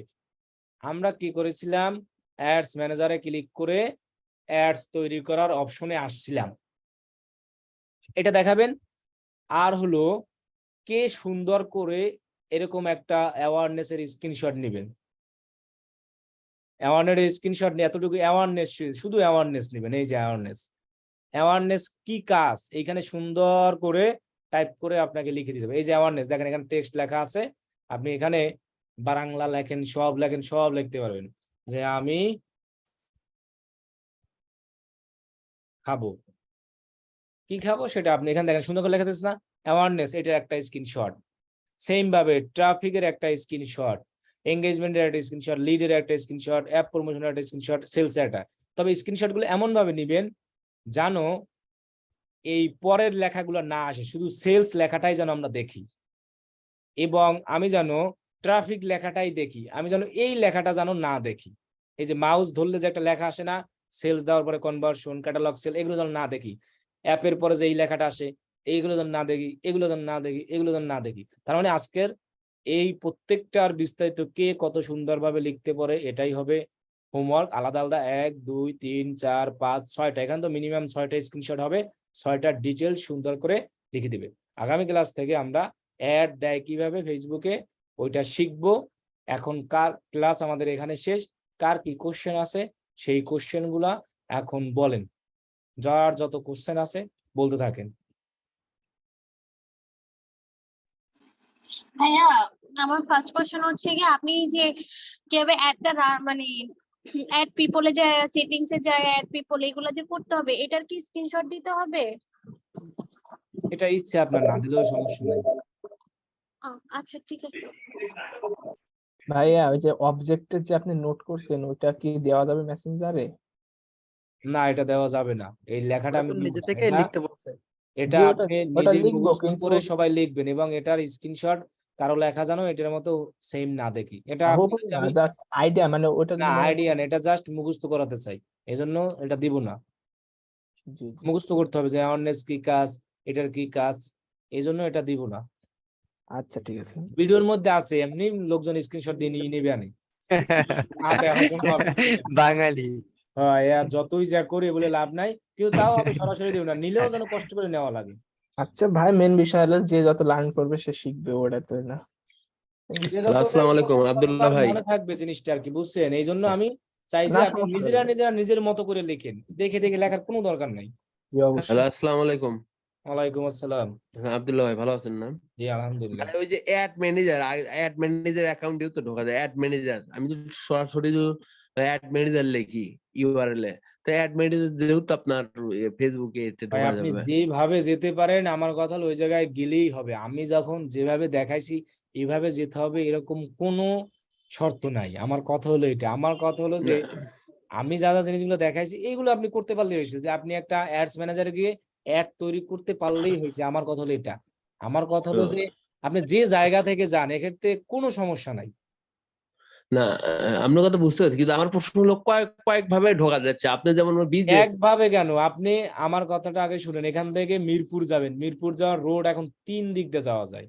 আমরা কি করেছিলাম, অ্যাডস ম্যানেজারে ক্লিক করে অ্যাডস তৈরি করার অপশনে আসছিলাম। এটা দেখাবেন। আর হলো, কে সুন্দর করে এরকম একটা অ্যাওয়ারনেস এর স্ক্রিনশট নেবেন, অ্যাওয়ারনেস স্ক্রিনশট নিয়ে, এতটুকু অ্যাওয়ারনেস, শুধু অ্যাওয়ারনেস নেবেন। এই যে অ্যাওয়ারনেস, অ্যাওয়ারনেস কি কাজ, এইখানে সুন্দর করে টাইপ করে আপনাকে লিখে দিতে হবে। এই যে অ্যাওয়ারনেস, দেখেন এখানে টেক্সট লেখা আছে, আপনি এখানে বাংলা লেখেন, সব লিখতে পারবেন। যে আমি খাবো, কি খাবো সেটা আপনি এখানে দেখেন সুন্দর করে লেখা দিচ্ছে না, অ্যাওয়ারনেস, এটার একটা স্ক্রিনশট। সেম ভাবে ট্রাফিকের একটা স্ক্রিনশট, এঙ্গেজমেন্টের একটা স্ক্রিনশট, লিডের একটা স্ক্রিনশট, অ্যাপ প্রমোশনের একটা স্ক্রিনশট, সেলস একটা। তবে স্ক্রিনশট গুলো এমন ভাবে নিবেন জানো এই পরের লেখাগুলো না আসে, শুধু সেলস লেখাটাই যেন আমরা দেখি, এবং আমি যেন ট্রাফিক লেখাটাই দেখি, আমি যেন এই লেখাটা যেন না দেখি। এই যে মাউস ধরলে যে একটা লেখা আসে না, সেলস দেওয়ার পরে কনভার্সন, ক্যাটালগ সেল, এগুলো যেন না দেখি। অ্যাপের পরে যে এই লেখাটা আসে, এইগুলো যেন না দেখি, এগুলো যেন না দেখি, এগুলো যেন না দেখি। তার মানে আজকের এই প্রত্যেকটার বিস্তারিত কে কত সুন্দরভাবে লিখতে পারে, এটাই হবে হোমওয়ার্ক। আলাদা আলাদা 1, 2, 3, 4, 5, 6টা, এখানে তো মিনিমাম 6টা স্ক্রিনশট হবে, 6টার ডিটেল সুন্দর করে লিখে দিবে। আগামী ক্লাস থেকে আমরা অ্যাড দেয় কিভাবে ফেসবুকে, ওইটা শিখবো। এখন কার ক্লাস আমাদের এখানে শেষ, কার কি কোশ্চেন আছে সেই কোশ্চেন গুলা এখন বলেন, যার যত কোশ্চেন আছে বলতে থাকেন। ভাইয়া, আমার ফার্স্ট কোশ্চেন হচ্ছে কি, আপনি যে কিভাবে অ্যাডটা মানে অ্যাড পিপলে যে সেটিংস এর জায়গায় অ্যাড পিপল এগুলো যে করতে হবে, এটার কি স্ক্রিনশট দিতে হবে? এটা ইচ্ছে আপনার, না দিলেও সমস্যা নাই। আচ্ছা ঠিক আছে। ভাইয়া ওই যে অবজেক্টের যে আপনি নোট করছেন ওইটা কি দেওয়া যাবে মেসেঞ্জারে? না, এটা দেওয়া যাবে না, এই লেখাটা ওটা আমি তো দিব নিজে না। থেকে এটা লিখতে বলছে। এটা জি, আপনি ওটা নিজে লিখবো মুখস্থ কিন্তু করে সবাই লিখবেন, এবং এটার স্ক্রিনশট কারো লেখা জানো এটার মতো সেম না দেখি। এটা আপনি হোক যদি না, আমি জাস্ট আইডিয়া, মানে ওটা না মানে আইডিয়া না, এটা জাস্ট মুখস্থ করাতে চাই, এই জন্য এটা দিব না। জি জি মুখস্থ করতে হবে যে অ্যাওয়ারনেস কি কাজ, এটার কি কাজ, এই জন্য এটা দিব না। আচ্ছা ঠিক আছে। ভিডিওর মধ্যে আছে, এমনি লোকজন স্ক্রিনশট দিয়ে নিয়ে নেবে আনি হাতে আমার কোনো অসুবিধা নেই। বাঙালি। হ্যাঁ আর যতই যা করি বলে লাভ নাই, কিন্তু তাও আমি সরাসরি দিব না, নিলেও যেন কষ্ট করে নেওয়া লাগে। আচ্ছা ভাই, মেন বিষয় হলো যে যত লার্ন করবে সে শিখবে, ওটা তো না। যে যত আসসালামু আলাইকুম তত আব্দুল্লাহ তার ভাই। মনে থাকবে জিনিসটা আর কি, বুঝছেন? এই জন্য আমি চাই যে না আপনি সমস্যা নিজেরা নেই। নিজেরা নিজের মতো করে লিখেন, দেখে দেখে লেখার কোনো দরকার নাই। জি হ্যালো, অবশ্যই। আসসালামু আলাইকুম। ওয়ালাইকুম আসসালাম। হ্যাঁ, আব্দুল্লাহ ভাই ভালো আছেন না? জি আলহামদুলিল্লাহ। ভাই ওই যে অ্যাড ম্যানেজার অ্যাকাউন্টেও তো ঢোকা যায়। অ্যাড ম্যানেজার আমি যদি সরাসরি অ্যাড ম্যানেজার লিখি ইউআরএল এ, তো অ্যাড ম্যানেজার যেহেতু আপনার ফেসবুকে এতে ভাই ঢোকা আপনি যাবে। যেভাবে যেতে পারেন, আমার কথা হলো ওই জায়গায় গেলেই হবে। আমি যখন যেভাবে দেখাইছি এইভাবে যেতে হবে এরকম কোনো শর্ত নাই। আমার কথা হলো এটা, আমার কথা হলো যে আমি যা যা জিনিসগুলো দেখাইছি এইগুলো আপনি করতে পারলেই হয়েছে, যে আপনি একটা অ্যাডস ম্যানেজারে গিয়ে অ্যাড তৈরি করতে পারলেই হয়েছে। আমার কথা হলো এটা, আমার কথা হলো যে আপনি যে জায়গা থেকে যান এক্ষেত্রে কোনো সমস্যা নাই। না, আপনার কথা বুঝতে পারছি, কিন্তু আমার প্রশ্ন হলো কয়েক ভাবে ঢোকা যাচ্ছে। আপনি যেমন বিজনেস একভাবে কেন? আপনি আমার কথাটা আগে শুনেন। এখান থেকে মিরপুর যাবেন, মিরপুর যাওয়ার রোড এখন 3 দিক দিয়ে যাওয়া যায়।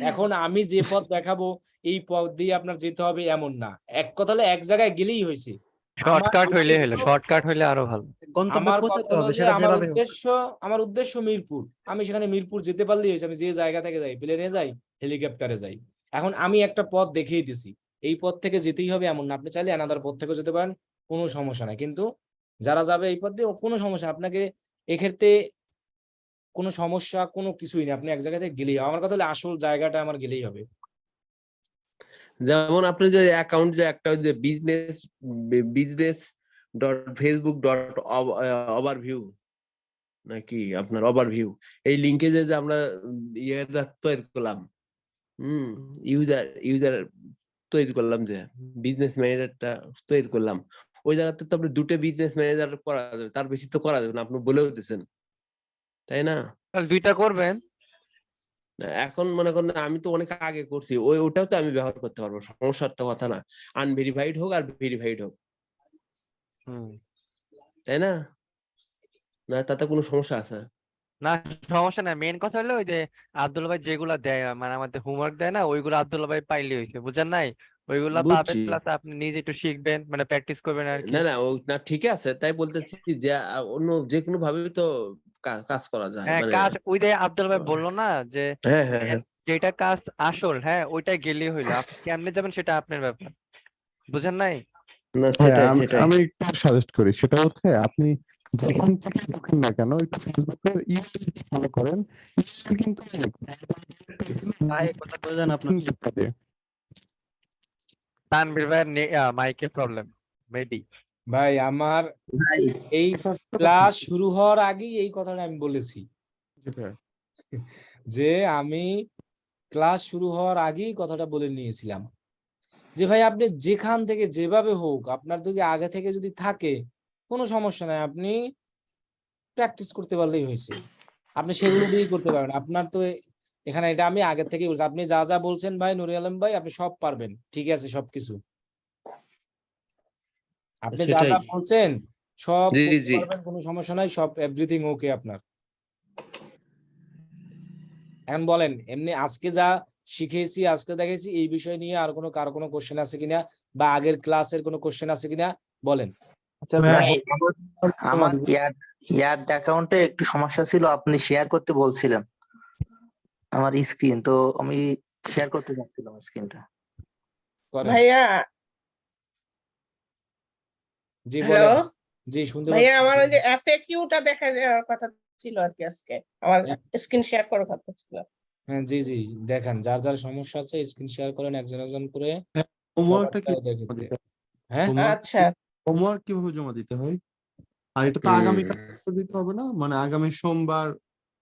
এখন আমি যে পথ দেখাবো এই পথ দিয়ে আপনার যেতে হবে এমন না। এক কথা হলো এক জায়গায় গেলেই হয়েছে। আমার শর্টকাট হইলে হলো, উদ্দেশ্য শর্টকাট হইলে আরো ভালো। গন্তব্যে আমার কথা পৌঁছাতে হলো হবে যে সেটা আমার যেভাবে হোক। উদ্দেশ্য মিরপুর। আমি সেখানে মিরপুর যেতে পারলেই হয়েছে। আমি যে জায়গা থেকে যাই, প্লেনে যাই, হেলিকপ্টারে যাই। এখন আমি একটা পথ দেখিয়ে দিছি, এই পথ থেকে যেতেই হবে এমন না। আপনি চাইলে অ্যানাদার পথ থেকেও যেতে পারেন, কোনো সমস্যা নাই। কিন্তু যারা যাবে এই পথ দিয়ে কোনো সমস্যা, আপনাকে এক্ষেত্রে কোনো সমস্যা কোনো কিছুই নেই। আপনি এক জায়গা থেকে গেলেই হবে। আমার কথা হলো আসল জায়গাটা আমার গেলেই হবে। যেমন আপনি যে অ্যাকাউন্ট যে একটা যে business dot Facebook dot overview নাকি আপনার ওভারভিউ, এই লিঙ্কে যে আমরা ইয়েটা তৈরি করলাম, ইউজার তৈরি করলাম, যে বিজনেস ম্যানেজারটা তৈরি করলাম, ওই জায়গাতে তো আপনি দুটো বিজনেস ম্যানেজার করা যাবে, তার বেশি তো করা যাবে না, আপনি বলেও দিতেছেন, তাই না? তাহলে দুইটা করবেন। এখন মনে করেন আমি তো অনেক আগে করছি, ওটাও তো আমি ব্যবহার করতে পারবো, সমস্যার তো কথা না। আনভেরিফাইড হোক আর ভেরিফাইড হোক, তাই না? না তাতে কোনো সমস্যা আছে? না সমস্যা নাই, মেন কথা হলো ওই যে আব্দুল ভাই যেগুলা দেয়, মানে আমাদের হোমওয়ার্ক দেয় না, ওইগুলো আব্দুল ভাই পাইলে হয়েছে, বুঝেন নাই? ওইগুলা পাবেন, বুঝছি। প্লাস আপনি নিজে একটু শিখবেন, মানে প্র্যাকটিস করবেন আর কি। না না ঠিক আছে, তাই বলতেছি যে অন্য যে কোনো ভাবে তো কাজ করা যায়, হ্যাঁ মানে কাজ ওই যে আব্দুল ভাই বললো না যে হ্যাঁ যেটা কাজ আসল, হ্যাঁ ওইটাই গেলেই হইলো। আপনি কেমনে যাবেন সেটা আপনার ব্যাপার, বুঝেন নাই? না হ্যাঁ, সেটাই আমি একটু সাজেস্ট করি, সেটা হচ্ছে আপনি যেখান থেকে ঢোকেন না কেন একটু ফেসবুকের ইউটিউব ফলো করেন। ইউটিউবে কিন্তু ভাই কথা বলে যান আপনার। তানভীর ভাইয়ের মাইকে প্রবলেম মেবি। ভাই আমার ভাই এই ক্লাস শুরু হওয়ার আগেই এই কথাটা আমি বলেছি, যে আমি ক্লাস শুরু হওয়ার আগেই কথাটা বলে নিয়েছিলাম যে ভাই আপনি যেখান থেকে যেভাবে হোক আপনার যদি আগে থেকে যদি থাকে কোনো সমস্যা নাই, আপনি প্র্যাকটিস করতে পারলেই হয়েছে। আপনি সেগুলো দিয়েই করতে পারবেন। আপনার তো এখানে এটা আমি আগে থেকেই বলছি, আপনি যা যা বলছেন ভাই নুরি আলম ভাই, আপনি সব পারবেন, ঠিক আছে সবকিছু আপনি যা সেটাই। যা বলছেন সব জি করতে জি পারবেন, কোনো সমস্যা নাই, সব এভরিথিং ওকে আপনার। এখন বলেন এমনি আজকে যা শিখেছি, আজকে দেখেছি, এই বিষয় নিয়ে আর কারো কোনো কোশ্চেন আছে কিনা, বা আগের ক্লাসের কোনো কোশ্চেন আছে কিনা বলেন। আচ্ছা ভাই ভাই, আমার ইয়ার অ্যাকাউন্টে একটু সমস্যা ছিল, আপনি শেয়ার করতে বলছিলেন আমার স্ক্রিন, তো আমি শেয়ার করতে চাচ্ছিলাম স্ক্রিনটা। করেন। ভাইয়া, জি হ্যালো বলেন। জি শুনতে ভাইয়া, পাচ্ছি। আমার ওই যে এফএকিউটা দেখা যাওয়ার কথা ছিল আর কি, আজকে আমার স্ক্রিন শেয়ার করার কথা ছিল। হ্যাঁ জি জি দেখেন, যার যার সমস্যা আছে স্ক্রিন শেয়ার করেন একজন একজন করে। হোমওয়ার্কটা কি সবারটা দেখতে। হ্যাঁ আচ্ছা হোমওয়ার্ক কিভাবে জমা দিতে হয়? আর এটা তো আগামীকাল দিতে হবে না, মানে আগামী সোমবার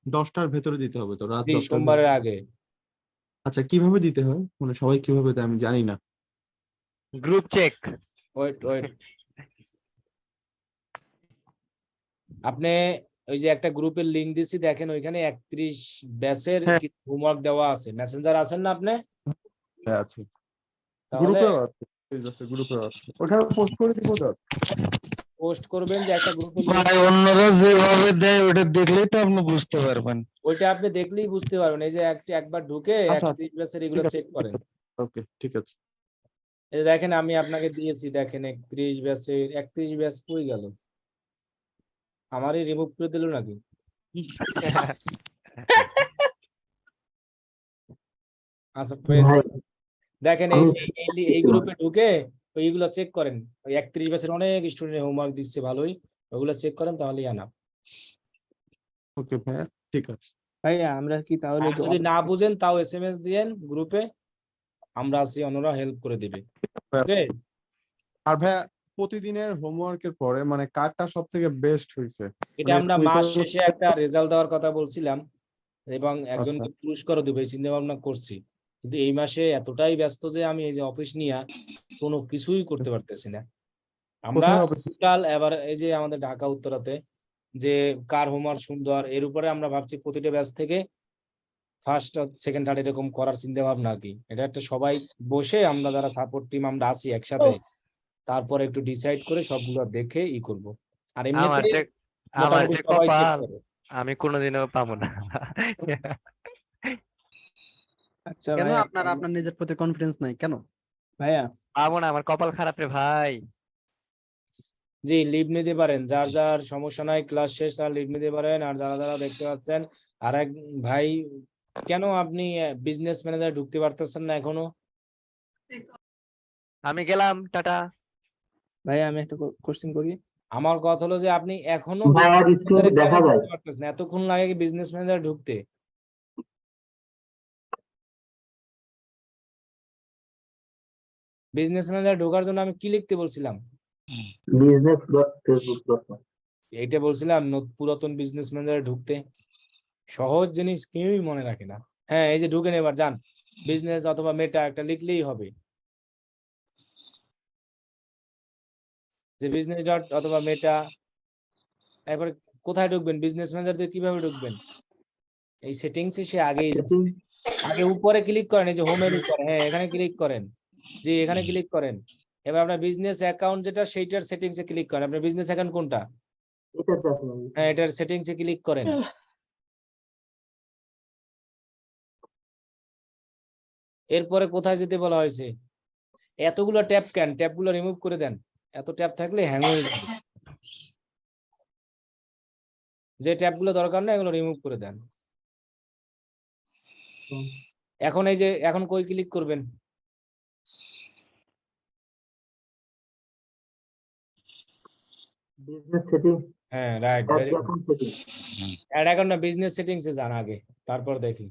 10টার ভেতরে দিতে হবে, তো রাত জি 10টার সোমবারের আগে। আচ্ছা কিভাবে দিতে হয়, মানে সবাই কিভাবে দেয় আমি জানি না। Group check. ওয়েট আপনি ওই যে একটা গ্রুপের লিংক দিছি দেখেন, ওইখানে 31 ব্যাচের হ্যাঁ। হোমওয়ার্ক দেওয়া আছে। মেসেঞ্জার আছেন না আপনি? হ্যাঁ, আছে তাহলে গ্রুপেও আছে, গ্রুপেও আছে, ওখানে পোস্ট করে দিব তো। পোস্ট করবেন যে একটা গ্রুপের ভাই অন্যরা যেভাবে দেয় ওটা দেখলেই তো আপনি বুঝতে পারবেন। ওইটা আপনি দেখলেই বুঝতে পারবেন। এই যে একবার ঢুকে আচ্ছা 31 ব্যাচের এগুলো ঠিক আছে, চেক করেন। ওকে ঠিক আছে। এই যে দেখেন আমি আপনাকে দিয়েছি, দেখেন 31 ব্যাচের 31 ব্যাচ কই গেল? আমারই রিমুভ করে দিল নাকি? আচ্ছা পেয়েছি। দেখেন এই গ্রুপে ঢুকে ওইগুলো চেক করেন। ওই 31 ব্যাচের অনেক স্টুডেন্ট হোমওয়ার্ক দিচ্ছে ভালোই, ওগুলো চেক করেন তাহলেই আনা। ওকে ভাইয়া ঠিক আছে। ভাইয়া আমরা কি তাহলে আর যদি না বুঝেন তাও এসএমএস দিয়েন গ্রুপে, আমরা আছি, অন্যরা হেল্প করে দিবে। ওকে? আর ভাইয়া প্রতিদিনের হোমওয়ার্কের পরে মানে কারটা সব থেকে বেস্ট হয়েছে? এটা মানে আমরা ওইটা মাস শেষে একটা রেজাল্ট দেওয়ার কথা বলছিলাম এবং আচ্ছা একজনকে পুরস্কারও দেবো, এই চিন্তা ভাবনা করছি। কিন্তু এই মাসে এতটাই ব্যস্ত যে আমি এই যে অফিস নিয়ে কোনো কিছুই করতে পারতেছি না। আমরা কোথায় হবে? টোটাল এবার এই যে আমাদের ঢাকা উত্তরাতে যে কার হোমওয়ার্ক সুন্দর, এর উপরে আমরা ভাবছি প্রতিটা ব্যাচ থেকে ফার্স্ট সেকেন্ড থার্ড এরকম করার চিন্তা ভাবনা আর কি। এটা একটা সবাই বসে আমরা যারা সাপোর্ট টিম আমরা আছি একসাথে, তারপর একটু ডিসাইড করে সবগুলো দেখে করব। আর আমার এমনিতে যে আমার মোটামুটি যে সবাই চেক কপাল, করে। আমি কোনোদিনও পাবো না। আচ্ছা কেন ভাইয়া আপনার আপনার নিজের প্রতি কনফিডেন্স নাই কেন? ভাইয়া পাবো না, আমার কপাল খারাপ রে ভাই। জি লিভ নিতে পারেন, যার যার সমস্যা নাই, ক্লাস শেষ আর লিভ নিতে পারেন। আর যারা যারা দেখতে পাচ্ছেন, আর এক ভাই কেন আপনি বিজনেস ম্যানেজার ঢুকতে পারতেছেন না এখনো? আমি গেলাম, টাটা। ভাইয়া আমি একটা কোশ্চেন করি। আমার কথা হলো যে আপনি এখনো ভাই আর business স্ক্রিনে manager কেন দেখা যায়? ঢুকতে পারতেছেন না? এতক্ষণ লাগে কি বিজনেস ম্যানেজার ঢুকতে? বিজনেস ম্যানেজার ঢোকার জন্য আমি কি লিখতে বলছিলাম? business.facebook.com এইটা বলছিলাম পুরাতন বিজনেস ম্যানেজার ঢুকতে। সহজ জিনিস কেউই মনে রাখে না। হ্যাঁ এই যে ঢুকেন, এবার যান বিজনেস অথবা মেটা একটা লিখলেই হবে, যে বিজনেস ডট অথবা মেটা। এবার কোথায় ঢুকবেন? বিজনেস ম্যানেজার দিয়ে কিভাবে ঢুকবেন? এই সেটিংসে সে আগেই যাচ্ছে। আগে উপরে ক্লিক করেন, এই যে হোমের উপরে, হ্যাঁ এখানে ক্লিক করেন, যে এখানে ক্লিক করেন। এবার আপনার বিজনেস অ্যাকাউন্ট যেটা সেইটার সেটিংসে ক্লিক করেন। আপনার বিজনেস অ্যাকাউন্ট কোনটা? হ্যাঁ এটার সেটিংসে ক্লিক করেন। এরপরে কোথায় যেতে বলা হয়েছে? এতগুলো ট্যাব কেন? ট্যাবগুলো রিমুভ করে দেন। এত ট্যাব থাকলে হ্যাং হয়ে যাবে। যে ট্যাবগুলো দরকার না এগুলো রিমুভ করে দেন। এখন এই যে এখন কই ক্লিক করবেন? business setting হ্যাঁ right, add very good. account setting ad account না, বিজনেস সেটিংসে যান আগে, তারপর দেখি।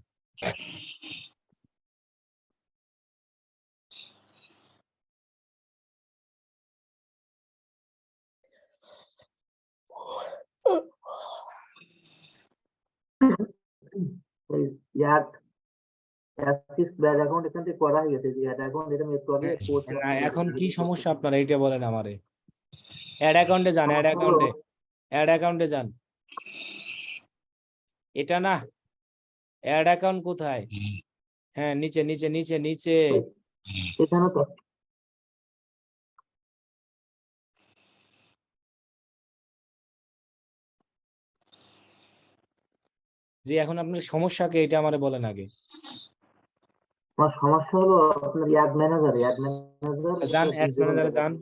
এই add assist bad account এখান থেকে করা হয়ে গেছে। যে add account এটা আমি একটু আগে post এখন কি সমস্যা আপনার এইটা বলেন আমারে। অ্যাড অ্যাকাউন্টে যান, অ্যাড অ্যাকাউন্টে, অ্যাড অ্যাকাউন্টে যান। এটা না, অ্যাড অ্যাকাউন্ট কোথায়? হ্যাঁ নিচে নিচে নিচে নিচে। এখানে তো যে এখন আপনার সমস্যা কি এটা আমারে বলেন আগে। আমার সমস্যা হলো আপনার অ্যাড ম্যানেজার যান অ্যাডস ম্যানেজারে যান।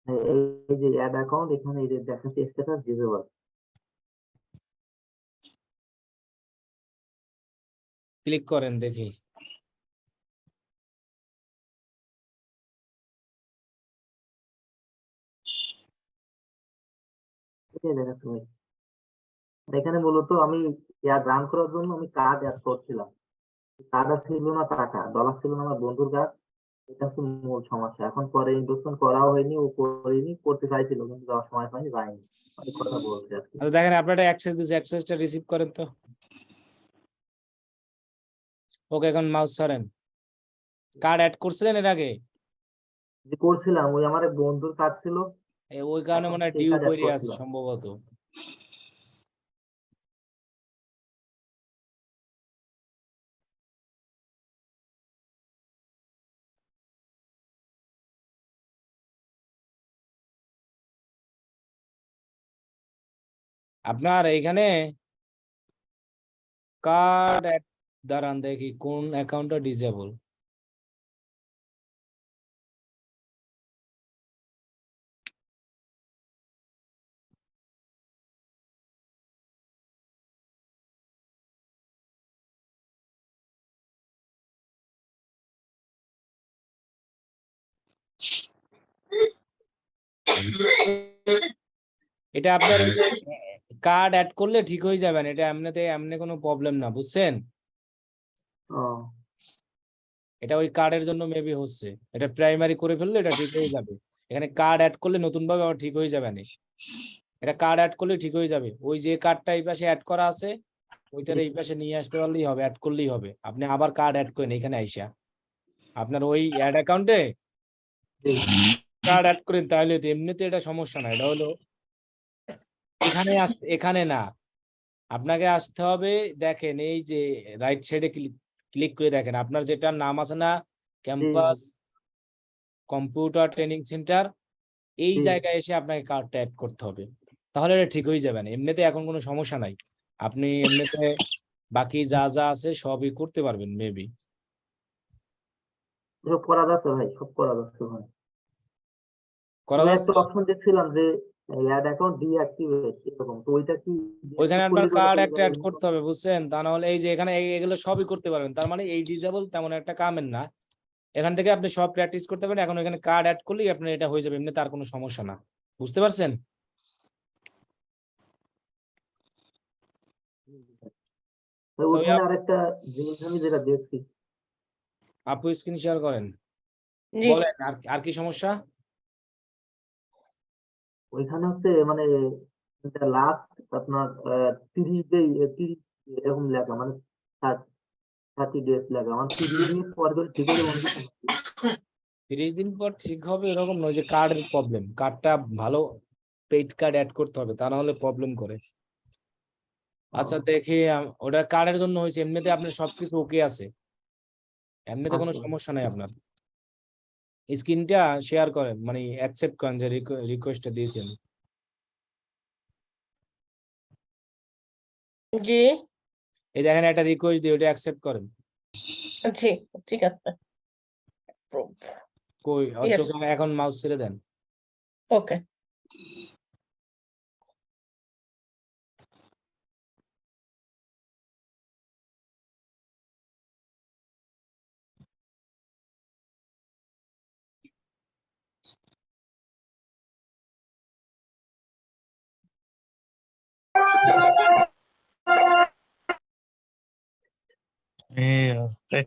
এই যে অ্যাড অ্যাকাউন্ট এখানে এই যে দেখাচ্ছে স্ট্যাটাস ডিসেবল। ক্লিক করেন দেখি। এটাই দেখাচ্ছে ভাই। এখানে মূলত আমি অ্যাড রান করার জন্য আমি কার্ড অ্যাড করছিলাম, কার্ড ছিল না, টাকা ডলার ছিল না আমার বন্ধুর কার্ড। এটা হচ্ছে মূল সমস্যা। এখন পরে ইনভেস্টমেন্ট করাও হয়নি, ও করিনি, করতে চাইছিল কিন্তু যাওয়ার সময় পাইনি, যায়নি। অনেক কথা বলছে আর কি। আচ্ছা দেখেন আপনারা অ্যাক্সেস দিচ্ছে, অ্যাক্সেসটা রিসিভ করেন তো। ওকে এখন মাউস সরেন। কার্ড অ্যাড করছিলেন এর আগে? যে করছিলাম ওই আমার এক বন্ধুর কার্ড ছিল, ওই কারণে এখন মনে হয় সেই ডিউ কার্ড অ্যাড পড়ে আছে করছিলাম। সম্ভবত। আপনার এইখানে কার্ড দাঁড়ান দেখি কোন অ্যাকাউন্টটা ডিসেবল। এটা আপনার কার্ড অ্যাড করলে ঠিক হয়ে যাবেন, এটা এমনি কোনো প্রবলেম না, বুঝছেন? ও এটা ওই কার্ডের জন্য মেবি হচ্ছে, এটা প্রাইমারি করে ফেললে এটা ঠিক হয়ে যাবে। এখানে কার্ড অ্যাড করলে নতুন ভাবে আবার ঠিক হয়ে যাবে না। এটা কার্ড অ্যাড করলে ঠিক হয়ে যাবে। ওই যে কার্ডটা এই পাশে অ্যাড করা আছে ওইটার এই পাশে নিয়ে আসতে পারলেই হবে, অ্যাড করলেই হবে। আপনি আবার কার্ড অ্যাড করেন এখানে আইসা আপনার ওই অ্যাড অ্যাকাউন্টে কার্ড অ্যাড করেন, তাহলে তো এমনিতে এটা সমস্যা না। এটা হলো এখানে আসতে, এখানে না, আপনাকে আসতে হবে। দেখেন এই যে রাইট সাইডে ক্লিক করে দেখেন আপনার যেটার নাম আছে না, ক্যাম্পাস কম্পিউটার ট্রেনিং সেন্টার, এই জায়গায় এসে আপনাকে কার্ডটা অ্যাড করতে হবে, তাহলে এটা ঠিক হয়ে যাবে না। এমনিতে এখন কোনো সমস্যা নাই, আপনি এমনিতে বাকি যা যা আছে সবই করতে পারবেন মেবি। সব করা যাচ্ছে ভাই, সব করা যাচ্ছে ভাই। করা আমি একটা যাচ্ছে? অপশন দেখছিলাম যে অ্যাড অ্যাকাউন্ট ডিঅ্যাক্টিভেট এরকম, তো ওইটা কি ওইখানে deactivate আপনার করলে কার্ড পরে একটা অ্যাড করতে হবে, বুঝছেন? তা নাহলে এই যে এখানে এগুলো সবই করতে পারবেন, তার মানে এই ডিসেবল তেমন একটা কামের না। এখান থেকে আপনি সব প্র্যাকটিস করতে পারেন। এখন এখানে কার্ড অ্যাড করলেই আপনার এটা হয়ে যাবে, এমনি তার কোনো সমস্যা না, বুঝতে পারছেন? So, ওখানে আরেকটা জিনিস আমি যেটা দেখছি, আপু স্ক্রিন শেয়ার করেন, জি বলেন আর কি সমস্যা? ওইখানে হচ্ছে মানে লাস্ট আপনার 30 ডে 30 এরকম লেখা, মানে 30 ডেজ লেখা, মানে 30 দিন পর করে ঠিক হয়ে যাবে। 30 দিন পর ঠিক হবে এরকম নয়, যে কার্ডের প্রবলেম, কার্ডটা ভালো পেইড কার্ড অ্যাড করতে হবে, তা না হলে প্রবলেম করে। আচ্ছা দেখি ওটা কার্ডের জন্য হয়েছে, এমনিতে আপনার সবকিছু ওকে আছে, এমনিতে কোনো আচ্ছা। সমস্যা নাই আপনার। স্ক্রিনটা শেয়ার করেন, মানে অ্যাকসেপ্ট করেন যে রিকোয়েস্টটা দিয়েছেন। জি এই দেখেন একটা রিকোয়েস্ট দিয়ে ওটা অ্যাকসেপ্ট করেন। জি ঠিক আছে। কই Yes. চোখে এখন মাউস ছেড়ে দেন। ওকে আস্তে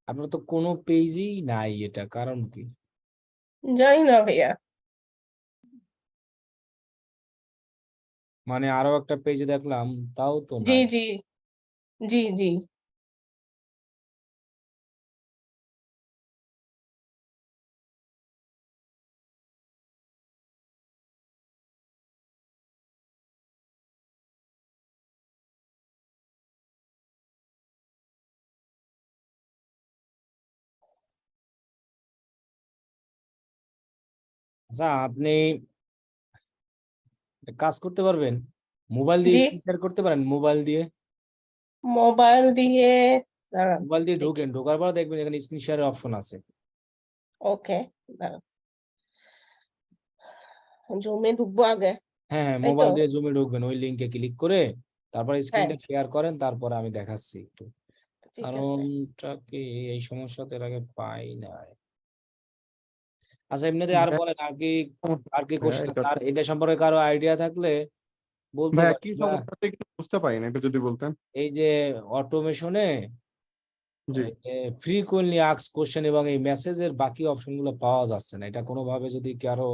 আপনার তো কোনো পেজেই নাই, এটা কারণ কি? জানি না ভাইয়া। মানে আরো একটা পেজে দেখলাম, তাও তো জি নাই। জি জি জি। আচ্ছা, আপনি একটা কাজ করতে পারবেন, মোবাইল দিয়ে জি স্ক্রিন শেয়ার করতে পারেন? মোবাইল দিয়ে মোবাইল দিয়ে দাঁড়ান মোবাইল দিয়ে দেখি। ঢোকেন, ঢোকার পর দেখবেন এখানে স্ক্রিন শেয়ারের অপশন আছে। ওকে দাঁড়ান, জুমে ঢুকবো আগে, হ্যাঁ হ্যাঁ, তাই তো? মোবাইল দিয়ে জুমে ঢুকবেন, ওই লিংকে ক্লিক করে তারপর হ্যাঁ স্ক্রিনটা শেয়ার করেন, তারপরে আমি দেখাচ্ছি একটু। ঠিক আছে। কারণটা কি, এই সমস্যাতে এর আগে পাই নাই। আচ্ছা, এমনিতে আর ভাইয়া, বলেন, আর কি ভাইয়া, কোশ্চেন এটা স্যার, এটা সম্পর্কে কারো আইডিয়া থাকলে বলতে ভাইয়া পারেন। কি সমস্যাটা একটু বুঝতে পারি না, একটু যদি বলতেন। এই যে অটোমেশনে জি। ফ্রিকোয়েন্টলি আস্কড কোশ্চেন এবং এই মেসেজের বাকি অপশনগুলো পাওয়া যাচ্ছে না, এটা কোনোভাবে যদি কারো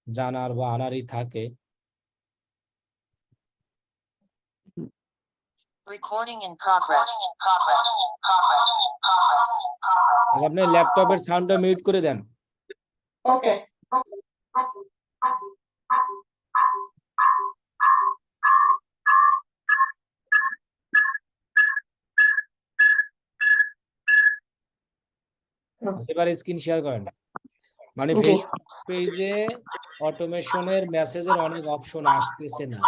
জানার বা আনারই থাকে। আপনি ল্যাপটপের সাউন্ডটা মিউট করে দেন। ওকে এবার স্ক্রিন শেয়ার করেন। মানে জি পেজে অটোমেশনের মেসেজের অনেক অপশন আসতেছে না।